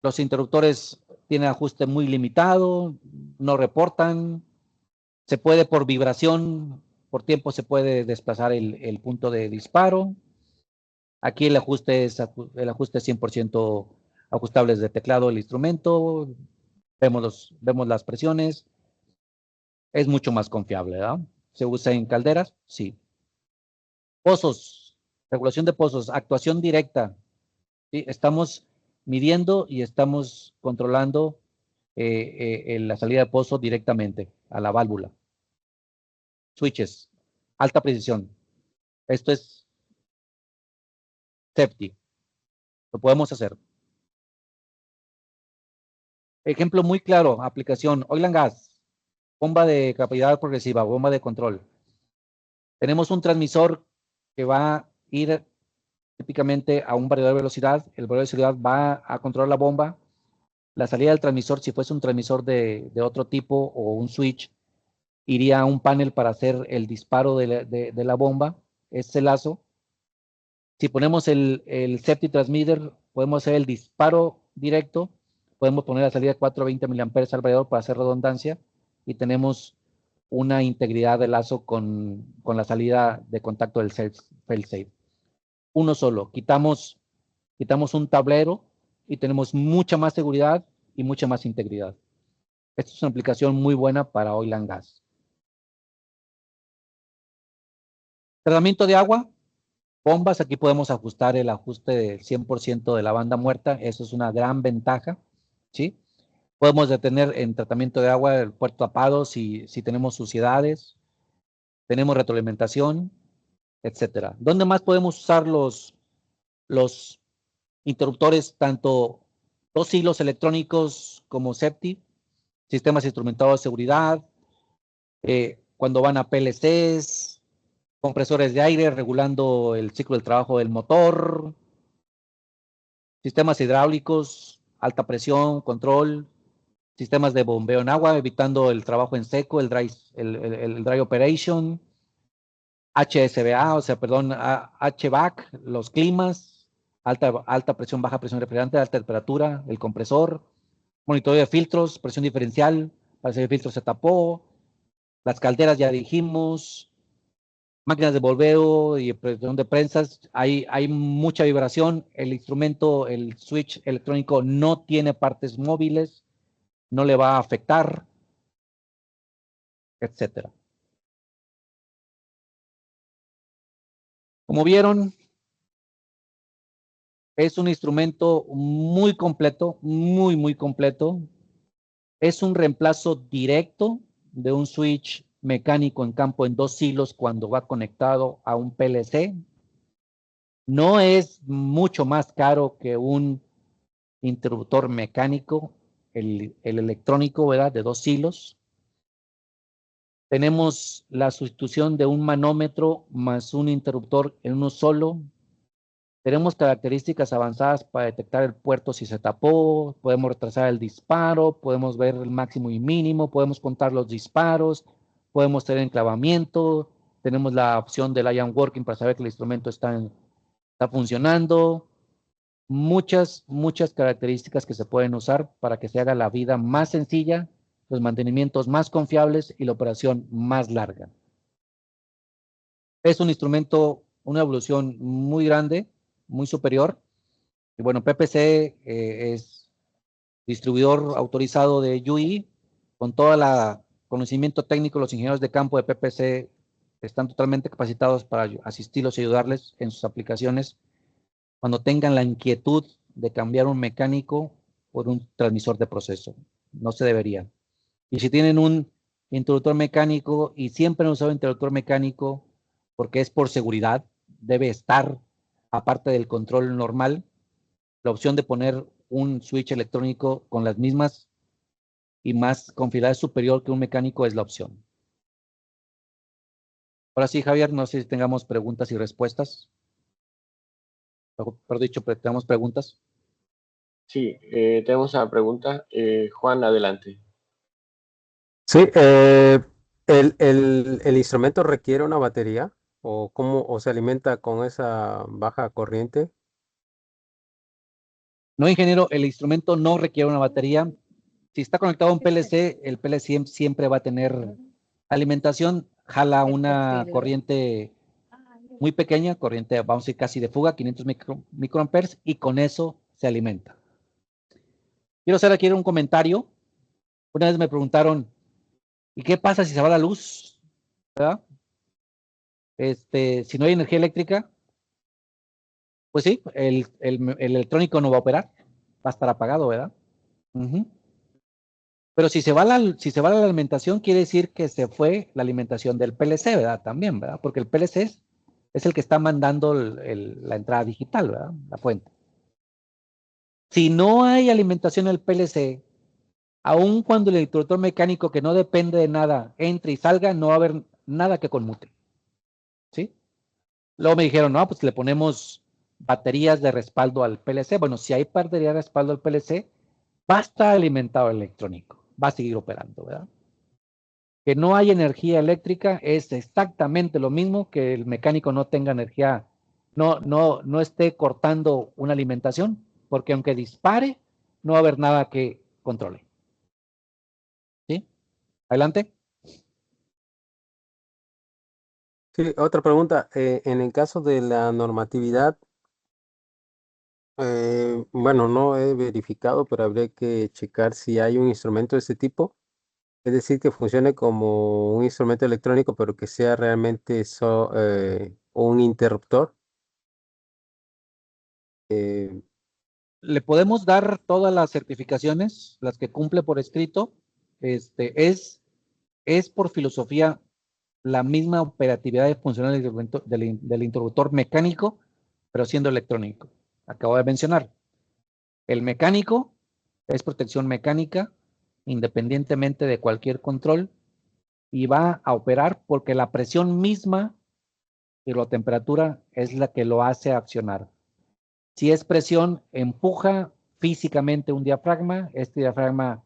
Speaker 3: los interruptores tienen ajuste muy limitado, no reportan, se puede por vibración, por tiempo se puede desplazar el punto de disparo. Aquí el ajuste es 100% ajustables de teclado del instrumento, vemos las presiones, es mucho más confiable, ¿verdad? ¿Se usa en calderas? Sí. Pozos, regulación de pozos, actuación directa. ¿Sí? Estamos midiendo y estamos controlando la salida de pozo directamente a la válvula. Switches, alta precisión. Esto es safety. Lo podemos hacer. Ejemplo muy claro, aplicación, oil and gas, bomba de capacidad progresiva, bomba de control. Tenemos un transmisor que va a ir típicamente a un variador de velocidad. El variador de velocidad va a controlar la bomba. La salida del transmisor, si fuese un transmisor de otro tipo o un switch, iría a un panel para hacer el disparo de la bomba, ese lazo. Si ponemos el safety transmitter, podemos hacer el disparo directo, podemos poner la salida de 420 mA al variador para hacer redundancia y tenemos una integridad de lazo con la salida de contacto del fail-safe. Uno solo, quitamos un tablero y tenemos mucha más seguridad y mucha más integridad. Esta es una aplicación muy buena para oil and gas. Tratamiento de agua, bombas, aquí podemos ajustar el ajuste del 100% de la banda muerta, eso es una gran ventaja, ¿sí? Podemos detener en tratamiento de agua el puerto tapado si tenemos suciedades, tenemos retroalimentación, etcétera. ¿Dónde más podemos usar los interruptores, tanto 2 hilos electrónicos como SEPTI, sistemas instrumentados de seguridad, cuando van a PLCs, compresores de aire regulando el ciclo del trabajo del motor, sistemas hidráulicos, alta presión, control, sistemas de bombeo en agua, evitando el trabajo en seco, el dry operation, HSBA, o sea, perdón, HVAC, los climas, alta presión, baja presión refrigerante, alta temperatura, el compresor, monitoreo de filtros, presión diferencial, para si el filtro se tapó, las calderas ya dijimos, máquinas de bombeo y presión de prensas, hay mucha vibración, el instrumento, el switch electrónico no tiene partes móviles, no le va a afectar, etcétera. Como vieron, es un instrumento muy completo, muy completo. Es un reemplazo directo de un switch mecánico en campo en 2 hilos cuando va conectado a un PLC. No es mucho más caro que un interruptor mecánico, el electrónico, ¿verdad? De 2 hilos. Tenemos la sustitución de un manómetro más un interruptor en uno solo. Tenemos características avanzadas para detectar el puerto si se tapó, podemos retrasar el disparo, podemos ver el máximo y mínimo, podemos contar los disparos, podemos tener enclavamiento, tenemos la opción del iron working para saber que el instrumento está funcionando. Muchas características que se pueden usar para que se haga la vida más sencilla, los mantenimientos más confiables y la operación más larga. Es un instrumento, una evolución muy grande, muy superior. Y bueno, PPC es distribuidor autorizado de UI, con todo el conocimiento técnico, los ingenieros de campo de PPC están totalmente capacitados para asistirlos y ayudarles en sus aplicaciones cuando tengan la inquietud de cambiar un mecánico por un transmisor de proceso. No se debería. Y si tienen un interruptor mecánico y siempre han usado interruptor mecánico porque es por seguridad, debe estar, aparte del control normal, la opción de poner un switch electrónico con las mismas y más confiabilidad superior que un mecánico es la opción. Ahora sí, Javier, no sé si tengamos preguntas y respuestas. Perdón, dicho, tenemos preguntas.
Speaker 1: Sí, tenemos una pregunta. Juan, adelante.
Speaker 4: Sí, el instrumento requiere una batería o cómo o se alimenta con esa baja corriente.
Speaker 3: No, ingeniero, el instrumento no requiere una batería. Si está conectado a un PLC, el PLC siempre va a tener alimentación, jala una corriente muy pequeña, corriente, vamos a decir casi de fuga, 500 microamperes, y con eso se alimenta. Quiero hacer aquí un comentario. Una vez me preguntaron, ¿y qué pasa si se va la luz? ¿Verdad? Si no hay energía eléctrica, pues sí, el electrónico no va a operar, va a estar apagado, ¿verdad? Pero si se va la alimentación, quiere decir que se fue la alimentación del PLC, ¿verdad? También, ¿verdad? Porque el PLC es el que está mandando la entrada digital, ¿verdad? La fuente. Si no hay alimentación del PLC, aun cuando el interruptor mecánico que no depende de nada entre y salga, no va a haber nada que conmute. ¿Sí? Luego me dijeron, no, pues le ponemos baterías de respaldo al PLC. Bueno, si hay batería de respaldo al PLC, va a estar alimentado el electrónico, va a seguir operando, ¿verdad? Que no hay energía eléctrica es exactamente lo mismo que el mecánico no tenga energía, no esté cortando una alimentación, porque aunque dispare, no va a haber nada que controle. ¿Sí? Adelante.
Speaker 4: Sí, otra pregunta. En el caso de la normatividad, bueno, no he verificado, pero habría que checar si hay un instrumento de este tipo. Es decir, que funcione como un instrumento electrónico, pero que sea realmente un interruptor. Eh,
Speaker 3: Le podemos dar todas las certificaciones, las que cumple por escrito. Es por filosofía la misma operatividad de funcionalidad del interruptor mecánico, pero siendo electrónico. Acabo de mencionar. El mecánico es protección mecánica, independientemente de cualquier control, y va a operar porque la presión misma y la temperatura es la que lo hace accionar. Si es presión, empuja físicamente un diafragma, este diafragma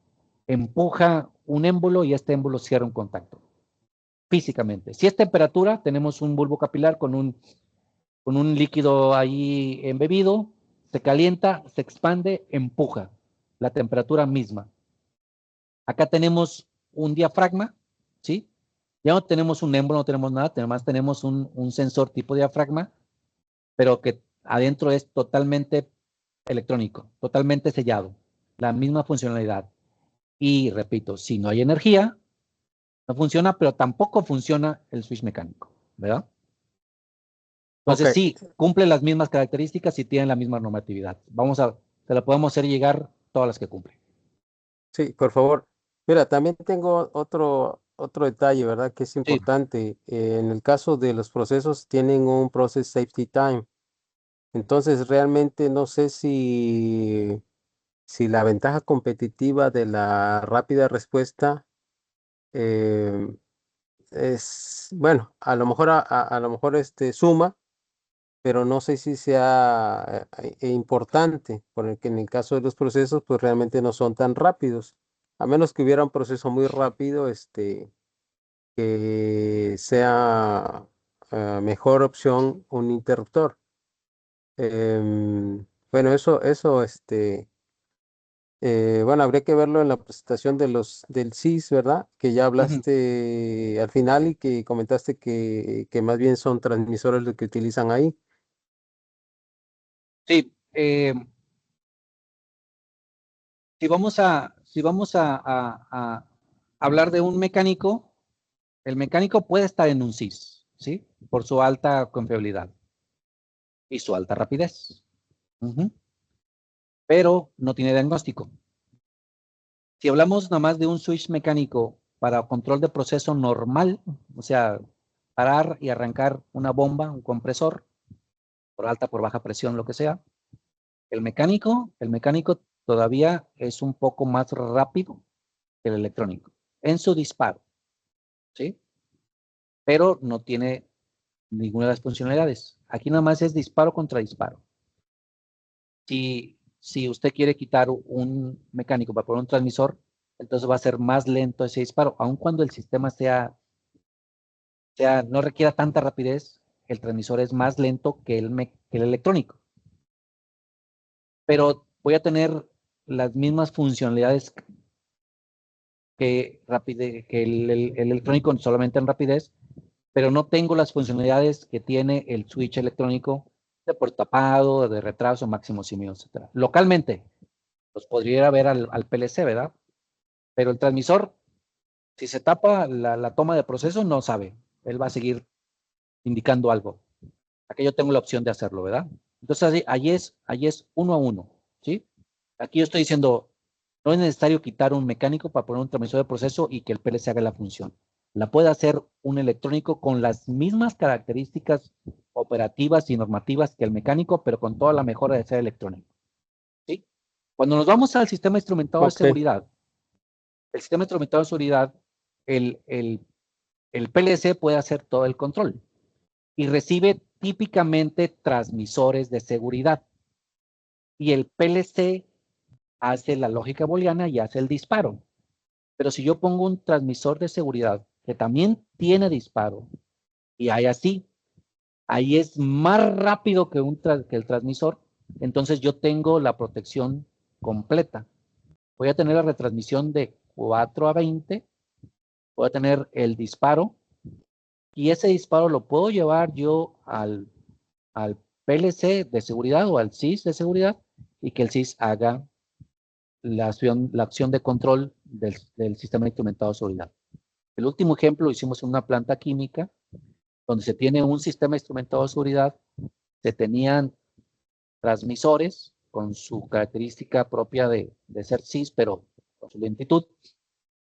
Speaker 3: empuja un émbolo y este émbolo cierra un contacto físicamente. Si es temperatura, tenemos un bulbo capilar con un líquido ahí embebido, se calienta, se expande, empuja la temperatura misma. Acá tenemos un diafragma, ¿sí? Ya no tenemos un émbolo, no tenemos nada, además tenemos un sensor tipo diafragma, pero que adentro es totalmente electrónico, totalmente sellado, la misma funcionalidad. Y repito, si no hay energía, no funciona, pero tampoco funciona el switch mecánico, ¿verdad?
Speaker 4: ok,
Speaker 3: Entonces sí, cumple las mismas características y tiene la misma normatividad. Se la podemos hacer llegar todas las que cumple.
Speaker 4: sí, por favor. Mira, también tengo otro detalle, ¿verdad? Que es
Speaker 3: Sí,
Speaker 4: importante. En el caso de los procesos, tienen un process safety time. Entonces, realmente no sé si la ventaja competitiva de la rápida respuesta eh, es, bueno, a lo mejor, a lo mejor suma, pero no sé si sea importante, porque en el caso de los procesos, pues realmente no son tan rápidos. A menos que hubiera un proceso muy rápido, que sea mejor opción un interruptor. Bueno, bueno, habría que verlo en la presentación del CIS, ¿verdad? Que ya
Speaker 3: ujú,
Speaker 4: hablaste al final y que comentaste que más bien son transmisores los que utilizan ahí.
Speaker 3: sí. Si vamos a hablar de un mecánico, el mecánico puede estar en un CIS, ¿sí? Por su alta confiabilidad y su alta rapidez. Pero no tiene diagnóstico. Si hablamos nada más de un switch mecánico para control de proceso normal, o sea, parar y arrancar una bomba, un compresor, por alta, por baja presión, lo que sea, el mecánico todavía es un poco más rápido que el electrónico en su disparo, ¿sí? Pero no tiene ninguna de las funcionalidades. Aquí nada más es disparo contra disparo. Si usted quiere quitar un mecánico para poner un transmisor, entonces va a ser más lento ese disparo, aun cuando el sistema no requiera tanta rapidez, el transmisor es más lento que el electrónico. Pero voy a tener las mismas funcionalidades que el electrónico, solamente en rapidez, pero no tengo las funcionalidades que tiene el switch electrónico de portapado, de retraso, máximo simio, etc. Localmente, los podría ir a ver al PLC, ¿verdad? Pero el transmisor, si se tapa la toma de proceso, no sabe. Él va a seguir indicando algo. Aquí yo tengo la opción de hacerlo, ¿verdad? Entonces, allí es 1 a 1, ¿sí? Aquí yo estoy diciendo, no es necesario quitar un mecánico para poner un transmisor de proceso y que el PLC haga la función. La puede hacer un electrónico con las mismas características operativas y normativas que el mecánico, pero con toda la mejora de ser electrónico, ¿sí? Cuando nos vamos al sistema instrumentado de seguridad, el sistema instrumentado de seguridad, el PLC puede hacer todo el control y recibe típicamente transmisores de seguridad. Y el PLC hace la lógica booleana y hace el disparo. Pero si yo pongo un transmisor de seguridad que también tiene disparo y hay así, ahí es más rápido que el transmisor, entonces yo tengo la protección completa. Voy a tener la retransmisión de 4 a 20, voy a tener el disparo y ese disparo lo puedo llevar yo al PLC de seguridad o al CIS de seguridad y que el CIS haga la acción de control del sistema instrumentado de seguridad. El último ejemplo lo hicimos en una planta química donde se tiene un sistema instrumentado de seguridad, se tenían transmisores con su característica propia de ser CIS, pero con su lentitud.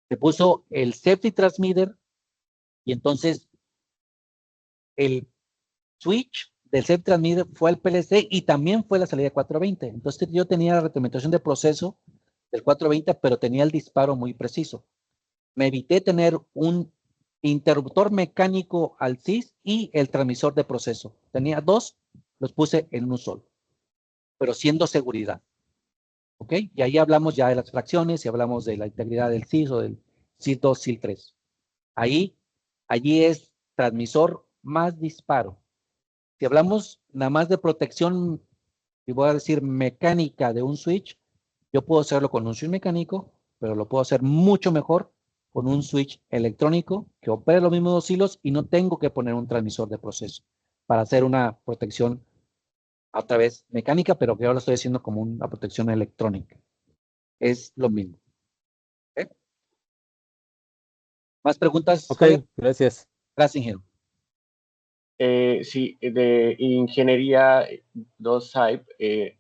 Speaker 3: Se puso el safety transmitter y entonces el switch del safety transmitter fue al PLC y también fue la salida 420. Entonces yo tenía la retroalimentación de proceso del 420, pero tenía el disparo muy preciso. Me evité tener un interruptor mecánico al CIS y el transmisor de proceso. Tenía dos, los puse en uno solo, pero siendo seguridad. ¿Ok? Y ahí hablamos ya de las fracciones y hablamos de la integridad del CIS o del CIS 2, CIS 3. Allí es transmisor más disparo. Si hablamos nada más de protección, y voy a decir mecánica de un switch, yo puedo hacerlo con un switch mecánico, pero lo puedo hacer mucho mejor con un switch electrónico que opera los mismos dos hilos y no tengo que poner un transmisor de proceso para hacer una protección a través mecánica, pero que ahora lo estoy haciendo como una protección electrónica. Es lo mismo. ¿Okay? ¿Más preguntas?
Speaker 4: Ok,
Speaker 3: Javier?
Speaker 4: gracias.
Speaker 3: Gracias, ingeniero.
Speaker 1: Sí, de Ingeniería 2 SAIP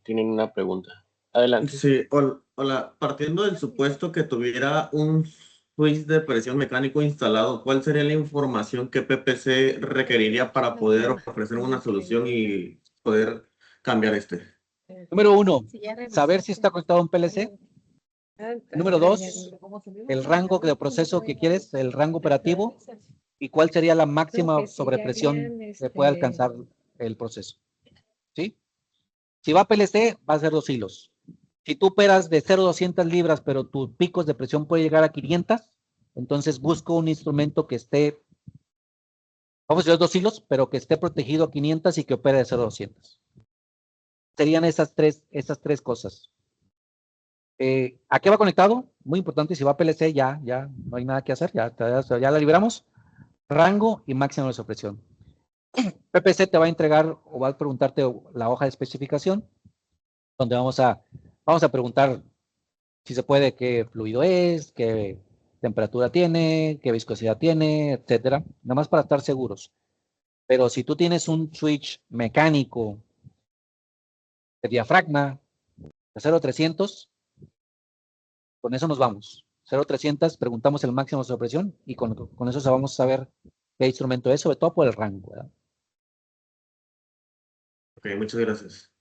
Speaker 1: tienen una pregunta. Adelante.
Speaker 6: Sí, hola. Partiendo del supuesto que tuviera un switch de presión mecánico instalado, ¿cuál sería la información que PPC requeriría para poder ofrecer una solución y poder cambiar este?
Speaker 3: Número 1, saber si está conectado a un PLC. Número 2, el rango de proceso que quieres, el rango operativo, y cuál sería la máxima sobrepresión que puede alcanzar el proceso. ¿Sí? Si va a PLC, va a ser 2 hilos. Si tú operas de 0 a 200 libras, pero tus picos de presión puede llegar a 500, entonces busco un instrumento que esté, vamos a decir 2 hilos, pero que esté protegido a 500 y que opere de 0 a 200. Serían esas tres cosas. ¿A qué va conectado? Muy importante, si va a PLC ya no hay nada que hacer, ya la liberamos. Rango y máxima de sobrepresión. PPC te va a entregar o va a preguntarte la hoja de especificación, donde vamos a preguntar Si se puede, qué fluido es, qué temperatura tiene, qué viscosidad tiene, etcétera. Nada más para estar seguros. Pero si tú tienes un switch mecánico de diafragma de 0,300, con eso nos vamos. 0,300, preguntamos el máximo de presión y con eso vamos a saber qué instrumento es, sobre todo por el rango, ¿verdad?
Speaker 6: Ok, muchas gracias.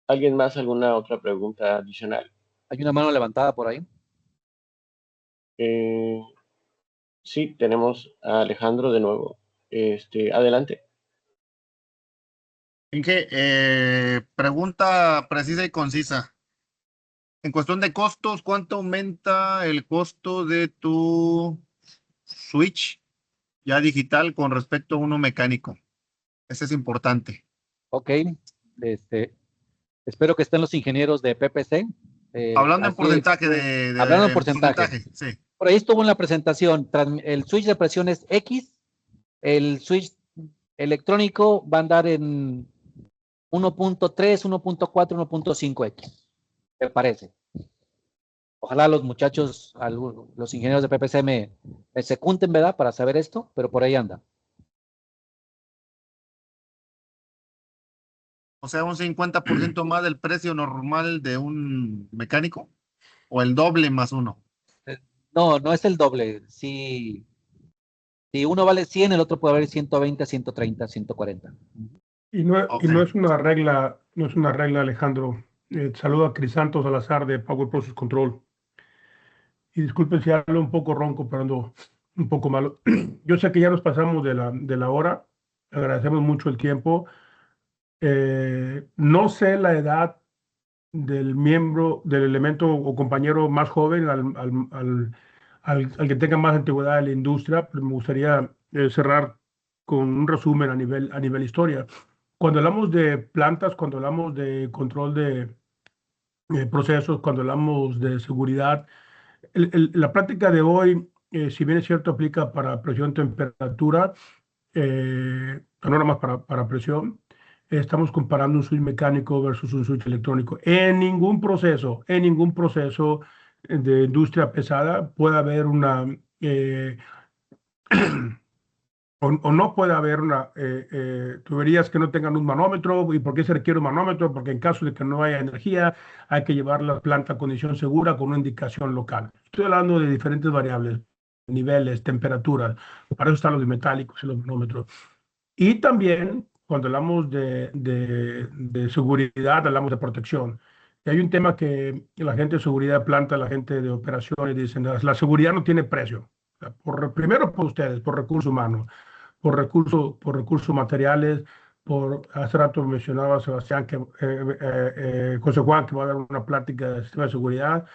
Speaker 1: ¿Alguien más? ¿Alguna otra pregunta adicional?
Speaker 3: Hay una mano levantada por ahí.
Speaker 1: Sí, tenemos a Alejandro de nuevo. Adelante.
Speaker 5: Inge, pregunta precisa y concisa. En cuestión de costos, ¿cuánto aumenta el costo de tu switch ya digital con respecto a uno mecánico? Ese es importante.
Speaker 3: Ok. Espero que estén los ingenieros de PPC.
Speaker 5: Hablando en
Speaker 3: aquí,
Speaker 5: porcentaje
Speaker 3: hablando en porcentaje.
Speaker 5: sí.
Speaker 3: Por ahí estuvo en la presentación. El switch de presión es X. El switch electrónico va a andar en 1.3, 1.4, 1.5X. ¿Te parece? Ojalá los muchachos, los ingenieros de PPC me secunten, ¿verdad? Para saber esto, pero por ahí anda.
Speaker 5: O sea, un 50% más del precio normal de un mecánico o el doble más uno.
Speaker 3: No, no es el doble. Si uno vale 100, el otro puede valer 120, 130, 140.
Speaker 7: Y no
Speaker 5: Okay.
Speaker 7: es una regla, Alejandro. Saludo a Crisanto Salazar de Power Process Control. Y disculpen si hablo un poco ronco, pero ando un poco malo. Yo sé que ya nos pasamos de la hora. Agradecemos mucho el tiempo. No sé la edad del miembro, del elemento o compañero más joven al que tenga más antigüedad en la industria, pero me gustaría cerrar con un resumen a nivel historia. Cuando hablamos de plantas, cuando hablamos de control de procesos, cuando hablamos de seguridad, la práctica de hoy, si bien es cierto, aplica para presión, temperatura, no nada más para presión, estamos comparando un switch mecánico versus un switch electrónico. En ningún proceso de industria pesada puede haber una... o no puede haber tuberías que no tengan un manómetro. ¿Y por qué se requiere un manómetro? Porque en caso de que no haya energía, hay que llevar la planta a condición segura con una indicación local. Estoy hablando de diferentes variables, niveles, temperaturas. Para eso están los metálicos y los manómetros. Y también, cuando hablamos de seguridad, hablamos de protección. Y hay un tema que la gente de seguridad de planta, la gente de operaciones, dicen, la seguridad no tiene precio. Primero por ustedes, por recursos humanos, por recursos materiales, hace rato mencionaba Sebastián, José Juan, que va a dar una plática de sistema de seguridad,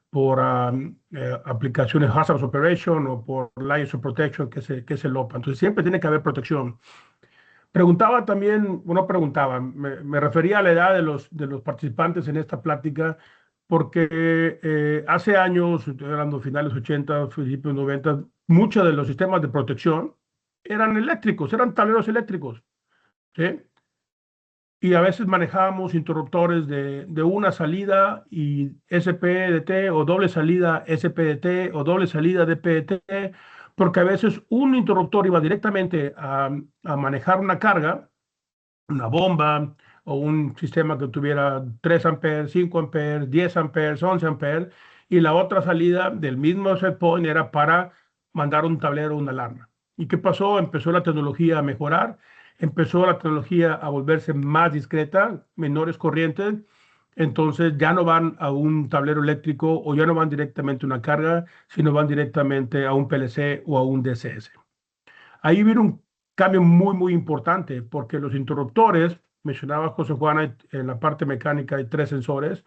Speaker 7: por aplicaciones Hazardous Operation o por Layers of Protection, que es el OPA. Entonces siempre tiene que haber protección. Preguntaba también, bueno, preguntaba, me refería a la edad de los participantes en esta plática, porque hace años, estoy hablando finales 80, principios 90, muchos de los sistemas de protección eran eléctricos, eran tableros eléctricos, ¿sí? Y a veces manejábamos interruptores de una salida y SPDT o doble salida SPDT o doble salida DPDT, porque a veces un interruptor iba directamente a manejar una carga, una bomba o un sistema que tuviera 3 amperes, 5 amperes, 10 amperes, 11 amperes, y la otra salida del mismo set point era para mandar un tablero o una alarma. ¿Y qué pasó? Empezó la tecnología a mejorar, empezó la tecnología a volverse más discreta, menores corrientes, entonces ya no van a un tablero eléctrico o ya no van directamente a una carga, sino van directamente a un PLC o a un DCS. Ahí vino un cambio muy, muy importante, porque los interruptores, mencionaba José Juana, en la parte mecánica hay 3 sensores,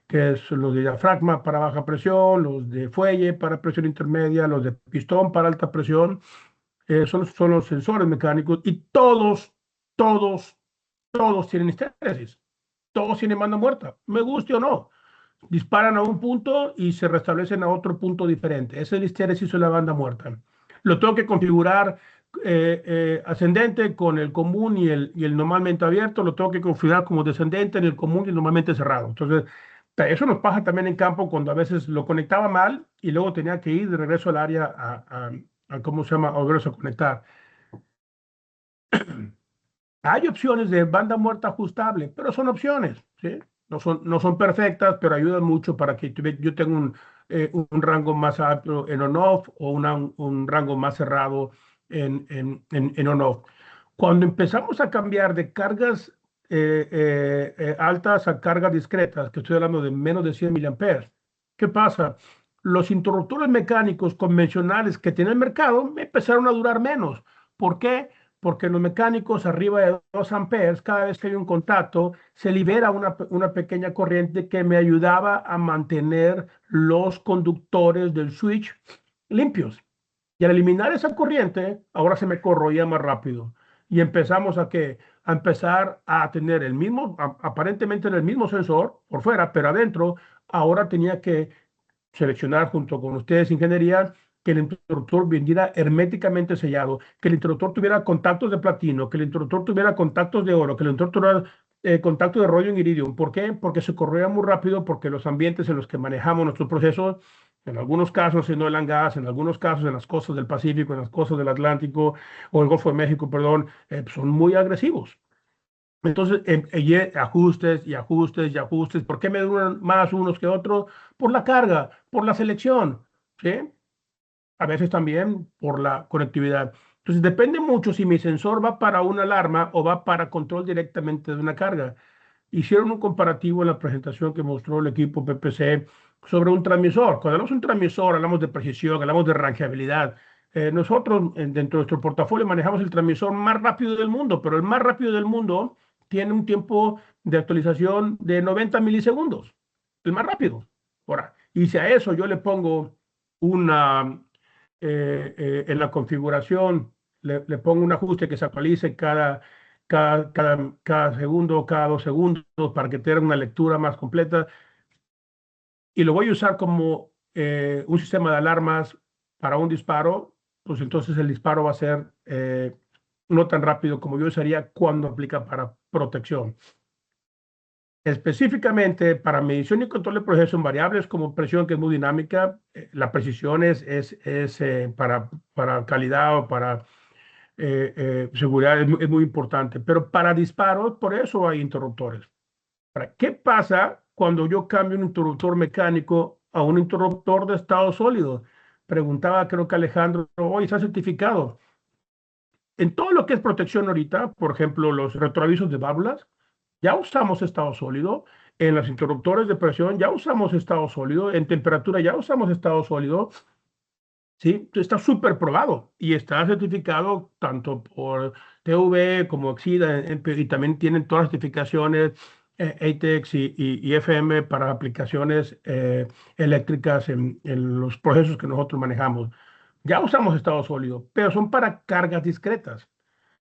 Speaker 7: que es los de diafragma para baja presión, los de fuelle para presión intermedia, los de pistón para alta presión. Son los sensores mecánicos y todos tienen histéresis. Todos tienen banda muerta, me guste o no. Disparan a un punto y se restablecen a otro punto diferente. Esa es la histéresis o la banda muerta. Lo tengo que configurar ascendente con el común y el normalmente abierto. Lo tengo que configurar como descendente en el común y el normalmente cerrado. Entonces, Eso nos pasa también en campo cuando a veces lo conectaba mal y luego tenía que ir de regreso al área ¿cómo se llama? A volverse a conectar. Hay opciones de banda muerta ajustable, pero son opciones, ¿sí? No son perfectas, pero ayudan mucho para que yo tenga un rango más amplio en on-off o un rango más cerrado en on-off. Cuando empezamos a cambiar de cargas altas a cargas discretas, que estoy hablando de menos de 100 miliamperes, ¿qué pasa? Los interruptores mecánicos convencionales que tiene el mercado empezaron a durar menos. ¿Por qué? Porque los mecánicos arriba de 2 amperes, cada vez que hay un contacto, se libera una pequeña corriente que me ayudaba a mantener los conductores del switch limpios. Y al eliminar esa corriente, ahora se me corroía más rápido. Y empezamos a empezar a tener el mismo, aparentemente el mismo sensor por fuera, pero adentro, ahora tenía que seleccionar junto con ustedes ingeniería que el interruptor viniera herméticamente sellado, que el interruptor tuviera contactos de platino, que el interruptor tuviera contactos de oro, que el interruptor tuviera contacto de rodio en iridium. ¿Por qué? Porque se corría muy rápido, porque los ambientes en los que manejamos nuestros procesos, en algunos casos en oil and gas, en algunos casos en las costas del Pacífico, en las costas del Atlántico o el Golfo de México, perdón, son muy agresivos. Entonces, ajustes y ajustes y ajustes. ¿Por qué me duran más unos que otros? Por la carga, por la selección, ¿sí? A veces también por la conectividad. Entonces, depende mucho si mi sensor va para una alarma o va para control directamente de una carga. Hicieron un comparativo en la presentación que mostró el equipo PPC sobre un transmisor. Cuando hablamos de un transmisor, hablamos de precisión, hablamos de rangeabilidad. Nosotros, dentro de nuestro portafolio, manejamos el transmisor más rápido del mundo, pero el más rápido del mundo tiene un tiempo de actualización de 90 milisegundos. El más rápido. Ahora, y si a eso yo le pongo en la configuración, le pongo un ajuste que se actualice cada segundo, cada 2 segundos, para que tenga una lectura más completa. Y lo voy a usar como un sistema de alarmas para un disparo, pues entonces el disparo va a ser no tan rápido como yo usaría cuando aplica para protección. Específicamente para medición y control de proceso en variables como presión, que es muy dinámica, la precisión es para calidad o para seguridad es muy importante. Pero para disparos, por eso hay interruptores. ¿Qué pasa cuando yo cambio un interruptor mecánico a un interruptor de estado sólido? Preguntaba, creo que Alejandro, hoy está certificado. En todo lo que es protección ahorita, por ejemplo, los retroavisos de válvulas, ya usamos estado sólido. En los interruptores de presión ya usamos estado sólido. En temperatura ya usamos estado sólido. ¿Sí? Está súper probado y está certificado tanto por TV como Oxida y también tienen todas las certificaciones ATEX y FM para aplicaciones eléctricas en los procesos que nosotros manejamos. Ya usamos estado sólido, pero son para cargas discretas.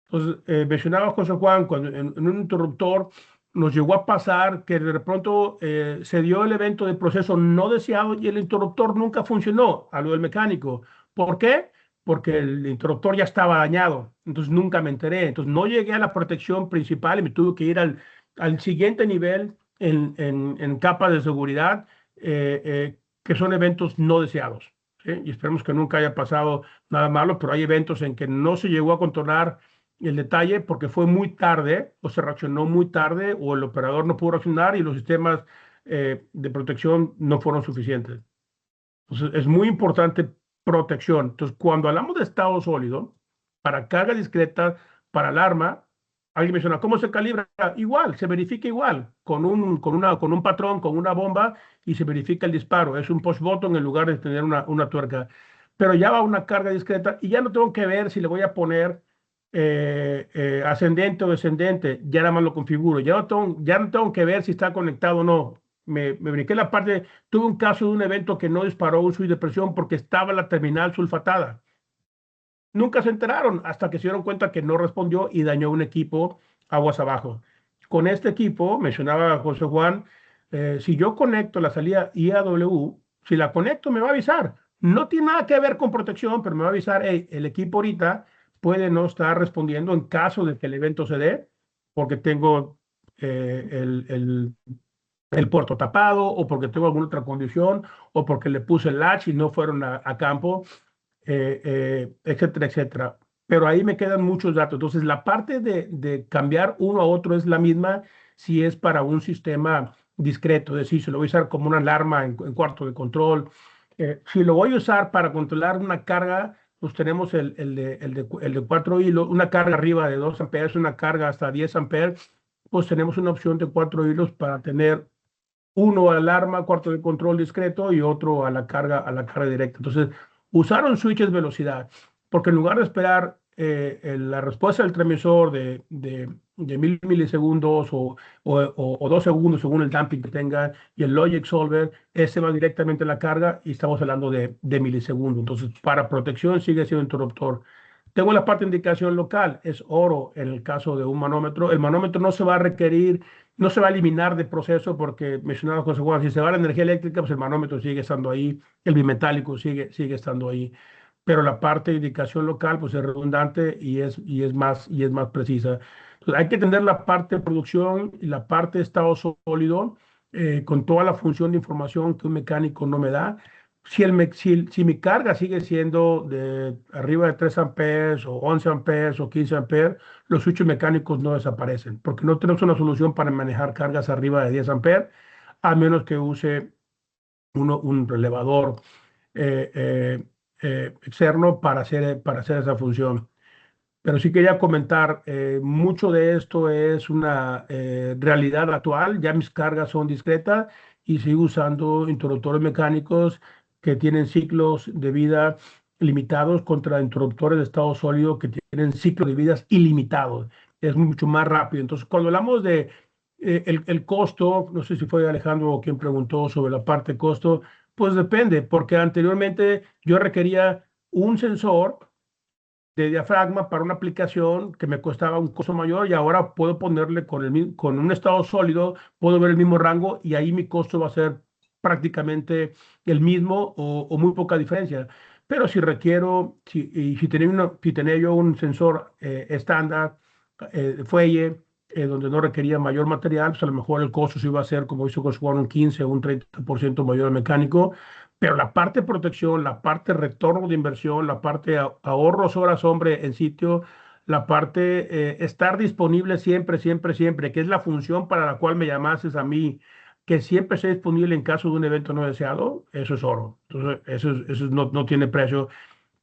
Speaker 7: Entonces, mencionaba José Juan, cuando en un interruptor nos llegó a pasar que de pronto se dio el evento de proceso no deseado y el interruptor nunca funcionó a lo del mecánico. ¿Por qué? Porque el interruptor ya estaba dañado, entonces nunca me enteré. Entonces no llegué a la protección principal y me tuve que ir al siguiente nivel en capa de seguridad, que son eventos no deseados. ¿Sí? Y esperemos que nunca haya pasado nada malo, pero hay eventos en que no se llegó a controlar el detalle porque fue muy tarde o se reaccionó muy tarde o el operador no pudo reaccionar y los sistemas de protección no fueron suficientes. Entonces es muy importante protección. Entonces cuando hablamos de estado sólido, para carga discreta, para alarma, alguien menciona, ¿cómo se calibra? Igual, se verifica igual, con un patrón, con una bomba y se verifica el disparo. Es un push button en lugar de tener una tuerca. Pero ya va una carga discreta y ya no tengo que ver si le voy a poner ascendente o descendente, ya nada más lo configuro. Ya no tengo que ver si está conectado o no. Me brinqué la parte, tuve un caso de un evento que no disparó un switch de presión porque estaba la terminal sulfatada. Nunca se enteraron hasta que se dieron cuenta que no respondió y dañó un equipo aguas abajo. Con este equipo, mencionaba José Juan, si yo conecto la salida IAW, si la conecto me va a avisar. No tiene nada que ver con protección, pero me va a avisar, hey, el equipo ahorita puede no estar respondiendo en caso de que el evento se dé, porque tengo el puerto tapado o porque tengo alguna otra condición o porque le puse el latch y no fueron a campo, etcétera, etcétera. Pero ahí me quedan muchos datos. Entonces, la parte de cambiar uno a otro es la misma si es para un sistema discreto, es decir, si lo voy a usar como una alarma en cuarto de control. Si lo voy a usar para controlar una carga, pues tenemos el de 4 hilos, una carga arriba de 2 amperes, una carga hasta 10 amperes, pues tenemos una opción de 4 hilos para tener uno alarma, cuarto de control discreto y otro a la carga directa. Entonces, usaron switches velocidad, porque en lugar de esperar la respuesta del transmisor de 1000 milisegundos o 2 segundos según el damping que tenga y el logic solver, ese va directamente a la carga y estamos hablando de milisegundos. Entonces, para protección sigue siendo interruptor. Tengo la parte de indicación local, es oro en el caso de un manómetro. El manómetro no se va a requerir, no se va a eliminar de proceso porque mencionaba José Juan, si se va la energía eléctrica, pues el manómetro sigue estando ahí, el bimetálico sigue estando ahí. Pero la parte de indicación local, pues es redundante y es más precisa. Entonces, hay que tener la parte de producción y la parte de estado sólido con toda la función de información que un mecánico no me da. Si mi carga sigue siendo de arriba de 3 amperes o 11 amperes o 15 amperes, los switches mecánicos no desaparecen, porque no tenemos una solución para manejar cargas arriba de 10 amperes, a menos que use un relevador eh, eh, externo para hacer esa función. Pero sí quería comentar, mucho de esto es una realidad actual, ya mis cargas son discretas y sigo usando interruptores mecánicos que tienen ciclos de vida limitados contra interruptores de estado sólido que tienen ciclos de vida ilimitados. Es mucho más rápido. Entonces, cuando hablamos de el costo, no sé si fue Alejandro quien preguntó sobre la parte de costo, pues depende, porque anteriormente yo requería un sensor de diafragma para una aplicación que me costaba un costo mayor y ahora puedo ponerle con un estado sólido, puedo ver el mismo rango y ahí mi costo va a ser prácticamente el mismo o muy poca diferencia. Pero si requiero, si tenía yo un sensor estándar, fuelle, donde no requería mayor material, pues a lo mejor el costo sí iba a ser, como hizo con un 15 o un 30% mayor al mecánico, pero la parte de protección, la parte de retorno de inversión, la parte de ahorros horas hombre en sitio, la parte estar disponible siempre, siempre, siempre, que es la función para la cual me llamases a mí, que siempre esté disponible en caso de un evento no deseado, eso es oro. Entonces, eso no tiene precio.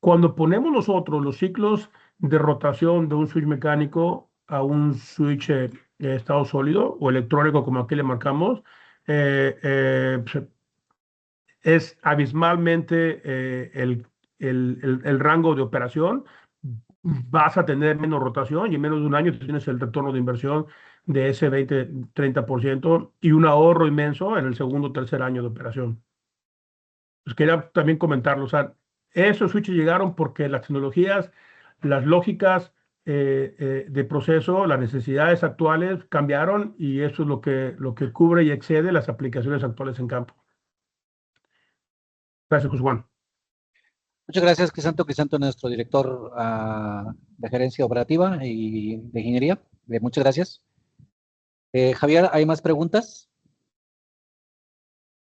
Speaker 7: Cuando ponemos nosotros los ciclos de rotación de un switch mecánico a un switch de estado sólido o electrónico, como aquí le marcamos, pues, es abismalmente el rango de operación. Vas a tener menos rotación y en menos de un año tienes el retorno de inversión de ese 20-30% y un ahorro inmenso en el segundo o tercer año de operación. Pues quería también comentarlo. O sea, esos switches llegaron porque las tecnologías, las lógicas de proceso, las necesidades actuales cambiaron y eso es lo que cubre y excede las aplicaciones actuales en campo. Gracias, José Juan.
Speaker 3: Muchas gracias, Crisanto, nuestro director de gerencia operativa y de ingeniería. Muchas gracias. Javier, ¿hay más preguntas?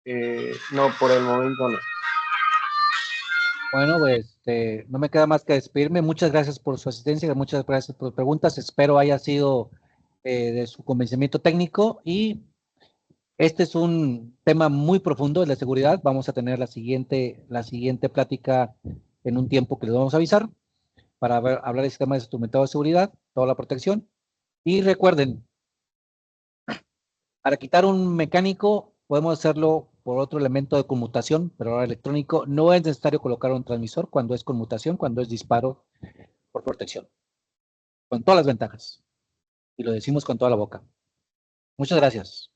Speaker 1: No, por el momento no.
Speaker 3: Bueno, pues no me queda más que despedirme. Muchas gracias por su asistencia, muchas gracias por sus preguntas. Espero haya sido de su convencimiento técnico y este es un tema muy profundo de la seguridad. Vamos a tener la siguiente plática en un tiempo que les vamos a avisar para hablar de sistemas instrumentados de seguridad, toda la protección. Y recuerden, para quitar un mecánico podemos hacerlo por otro elemento de conmutación, pero ahora electrónico. No es necesario colocar un transmisor cuando es conmutación, cuando es disparo por protección. Con todas las ventajas. Y lo decimos con toda la boca. Muchas gracias.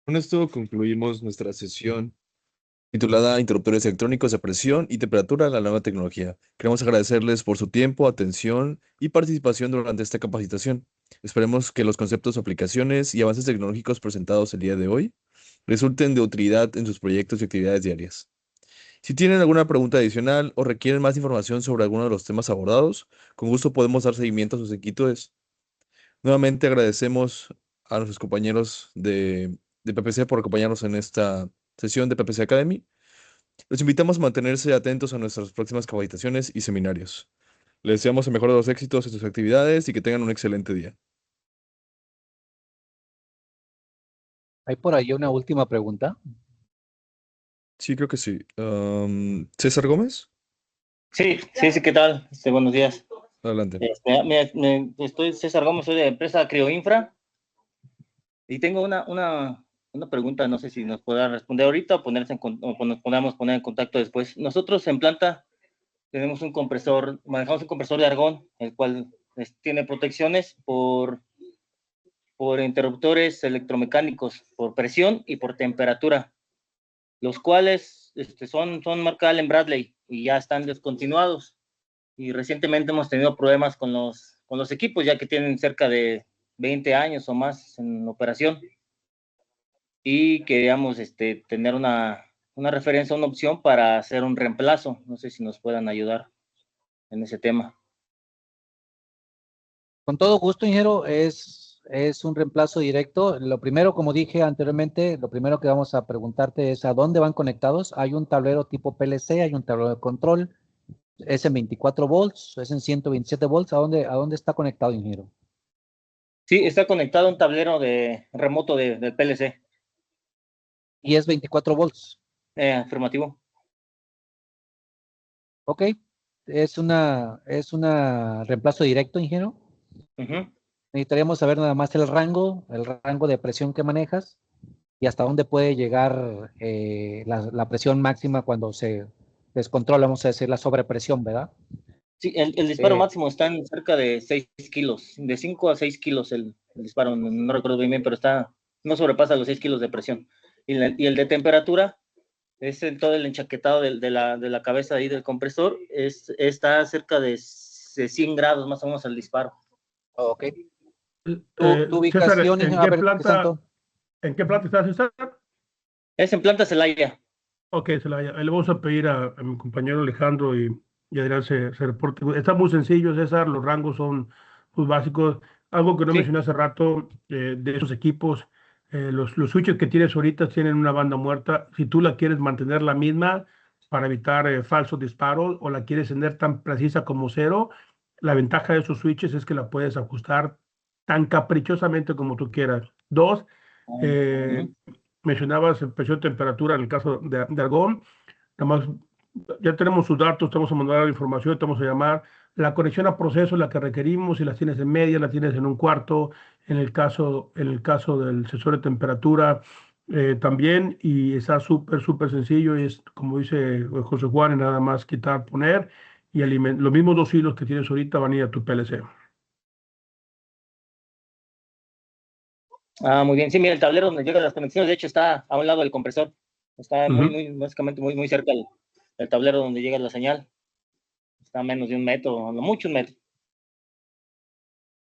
Speaker 2: Con esto concluimos nuestra sesión titulada Interruptores electrónicos de presión y temperatura, la nueva tecnología. Queremos agradecerles por su tiempo, atención y participación durante esta capacitación. Esperemos que los conceptos, aplicaciones y avances tecnológicos presentados el día de hoy resulten de utilidad en sus proyectos y actividades diarias. Si tienen alguna pregunta adicional o requieren más información sobre alguno de los temas abordados, con gusto podemos dar seguimiento a sus inquietudes. Nuevamente agradecemos a nuestros compañeros de PPC por acompañarnos en esta sesión de PPC Academy. Los invitamos a mantenerse atentos a nuestras próximas capacitaciones y seminarios. Les deseamos el mejor de los éxitos en sus actividades y que tengan un excelente día.
Speaker 3: Hay por ahí una última pregunta.
Speaker 2: Sí, creo que sí. César Gómez,
Speaker 8: Sí, ¿qué tal? Buenos días.
Speaker 2: adelante.
Speaker 8: Estoy César Gómez, soy de la empresa Crioinfra y tengo una pregunta, no sé si nos pueda responder ahorita o nos podamos poner en contacto después. Nosotros en planta tenemos un compresor, manejamos un compresor de argón, el cual tiene protecciones por interruptores electromecánicos, por presión y por temperatura, los cuales son marca Allen Bradley y ya están descontinuados. Y recientemente hemos tenido problemas con los equipos, ya que tienen cerca de 20 años o más en operación. Y queríamos tener una referencia, una opción para hacer un reemplazo. No sé si nos puedan ayudar en ese tema.
Speaker 3: Con todo gusto, ingeniero, es un reemplazo directo. Lo primero, como dije anteriormente, lo primero que vamos a preguntarte es a dónde van conectados. Hay un tablero tipo PLC, hay un tablero de control, es en 24 volts, es en 127 volts. ¿A dónde está conectado, ingeniero?
Speaker 8: Sí, está conectado a un tablero remoto del PLC.
Speaker 3: Y es 24 volts.
Speaker 8: Afirmativo.
Speaker 3: Ok, es una reemplazo directo, ingeniero.
Speaker 8: Uh-huh.
Speaker 3: Necesitaríamos saber nada más el rango de presión que manejas y hasta dónde puede llegar la presión máxima cuando se descontrola, vamos a decir, la sobrepresión, ¿verdad?
Speaker 8: Sí, el disparo máximo está en cerca de 6 kilos, de 5 a 6 kilos el disparo, no recuerdo bien, pero no sobrepasa los 6 kilos de presión. Y el de temperatura es en todo el enchaquetado de la cabeza ahí del compresor, está cerca de 100 grados más o menos el disparo.
Speaker 3: Ok. Tu
Speaker 7: César,
Speaker 3: ubicación, a ver,
Speaker 7: ¿en qué planta estás, César?
Speaker 8: Es en planta Celaya.
Speaker 7: Ok, le vamos a pedir a mi compañero Alejandro y Adrián se reporte. Está muy sencillo, César, los rangos son muy básicos. Algo que no
Speaker 8: Sí.
Speaker 7: mencioné hace rato de esos equipos, los switches que tienes ahorita tienen una banda muerta. Si tú la quieres mantener la misma para evitar falsos disparos o la quieres tener tan precisa como cero, la ventaja de esos switches es que la puedes ajustar tan caprichosamente como tú quieras. Dos, eh, mencionabas presión temperatura en el caso de argón. Nada más, ya tenemos sus datos, estamos a mandar la información, estamos a llamar. La conexión a proceso, la que requerimos, si la tienes en media, la tienes en un cuarto, en el caso del sensor de temperatura también, y está súper sencillo, y es como dice José Juan, es nada más quitar, poner, y los mismos dos hilos que tienes ahorita van a ir a tu PLC.
Speaker 8: Muy bien. Sí, mira, el tablero donde llegan las conexiones, de hecho, está a un lado del compresor. Está básicamente muy cerca el tablero donde llega la señal. Está a menos de 1 metro, no mucho 1 metro.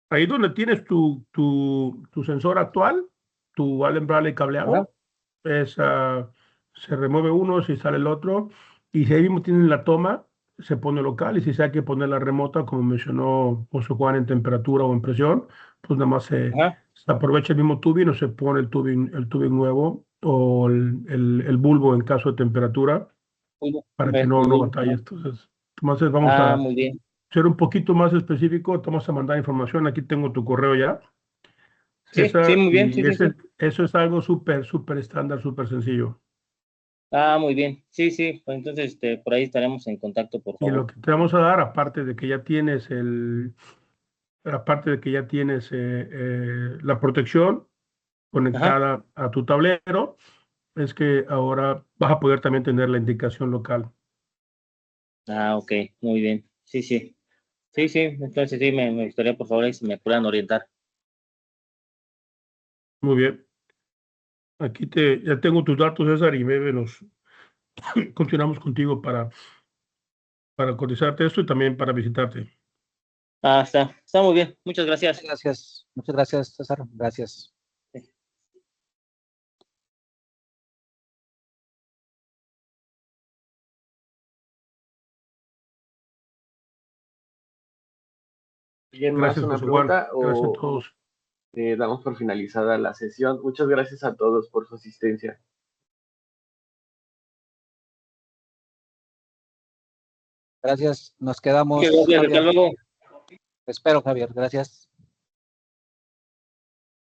Speaker 7: Ahí donde tienes tu sensor actual, tu Allen Bradley cableado, se remueve uno, si sale el otro, y si ahí mismo tienen la toma, se pone local, y si se hay que poner la remota, como mencionó José Juan, en temperatura o en presión, pues nada más se aprovecha el mismo tubing o se pone el tubing nuevo o el bulbo en caso de temperatura para que no batalle. Entonces vamos a
Speaker 8: muy bien.
Speaker 7: ser un poquito más específico, te vamos a mandar información. Aquí tengo tu correo ya,
Speaker 8: Sí,
Speaker 7: César,
Speaker 8: muy bien.
Speaker 7: y
Speaker 8: Sí.
Speaker 7: eso es algo súper estándar, súper sencillo.
Speaker 8: Muy bien. Sí. Pues entonces, por ahí estaremos en contacto, por
Speaker 7: Y
Speaker 8: favor.
Speaker 7: lo que te vamos a dar, aparte de que ya tienes la protección conectada a tu tablero, es que ahora vas a poder también tener la indicación local.
Speaker 8: Ok, muy bien. Sí. Sí, entonces sí, me gustaría, por favor, si me puedan orientar.
Speaker 7: Muy bien. Aquí ya tengo tus datos, César, y continuamos contigo para cotizarte esto y también para visitarte.
Speaker 8: Está muy bien. Muchas gracias.
Speaker 3: Muchas gracias, César. Gracias.
Speaker 1: ¿Alguien más
Speaker 7: Gracias,
Speaker 1: una
Speaker 7: José Juan.
Speaker 1: pregunta?
Speaker 7: Gracias a todos.
Speaker 1: damos por finalizada la sesión. Muchas gracias a todos por su asistencia.
Speaker 3: Gracias, nos quedamos.
Speaker 8: Gracias, hasta
Speaker 3: Javier.
Speaker 8: luego.
Speaker 3: Te espero, Javier, gracias.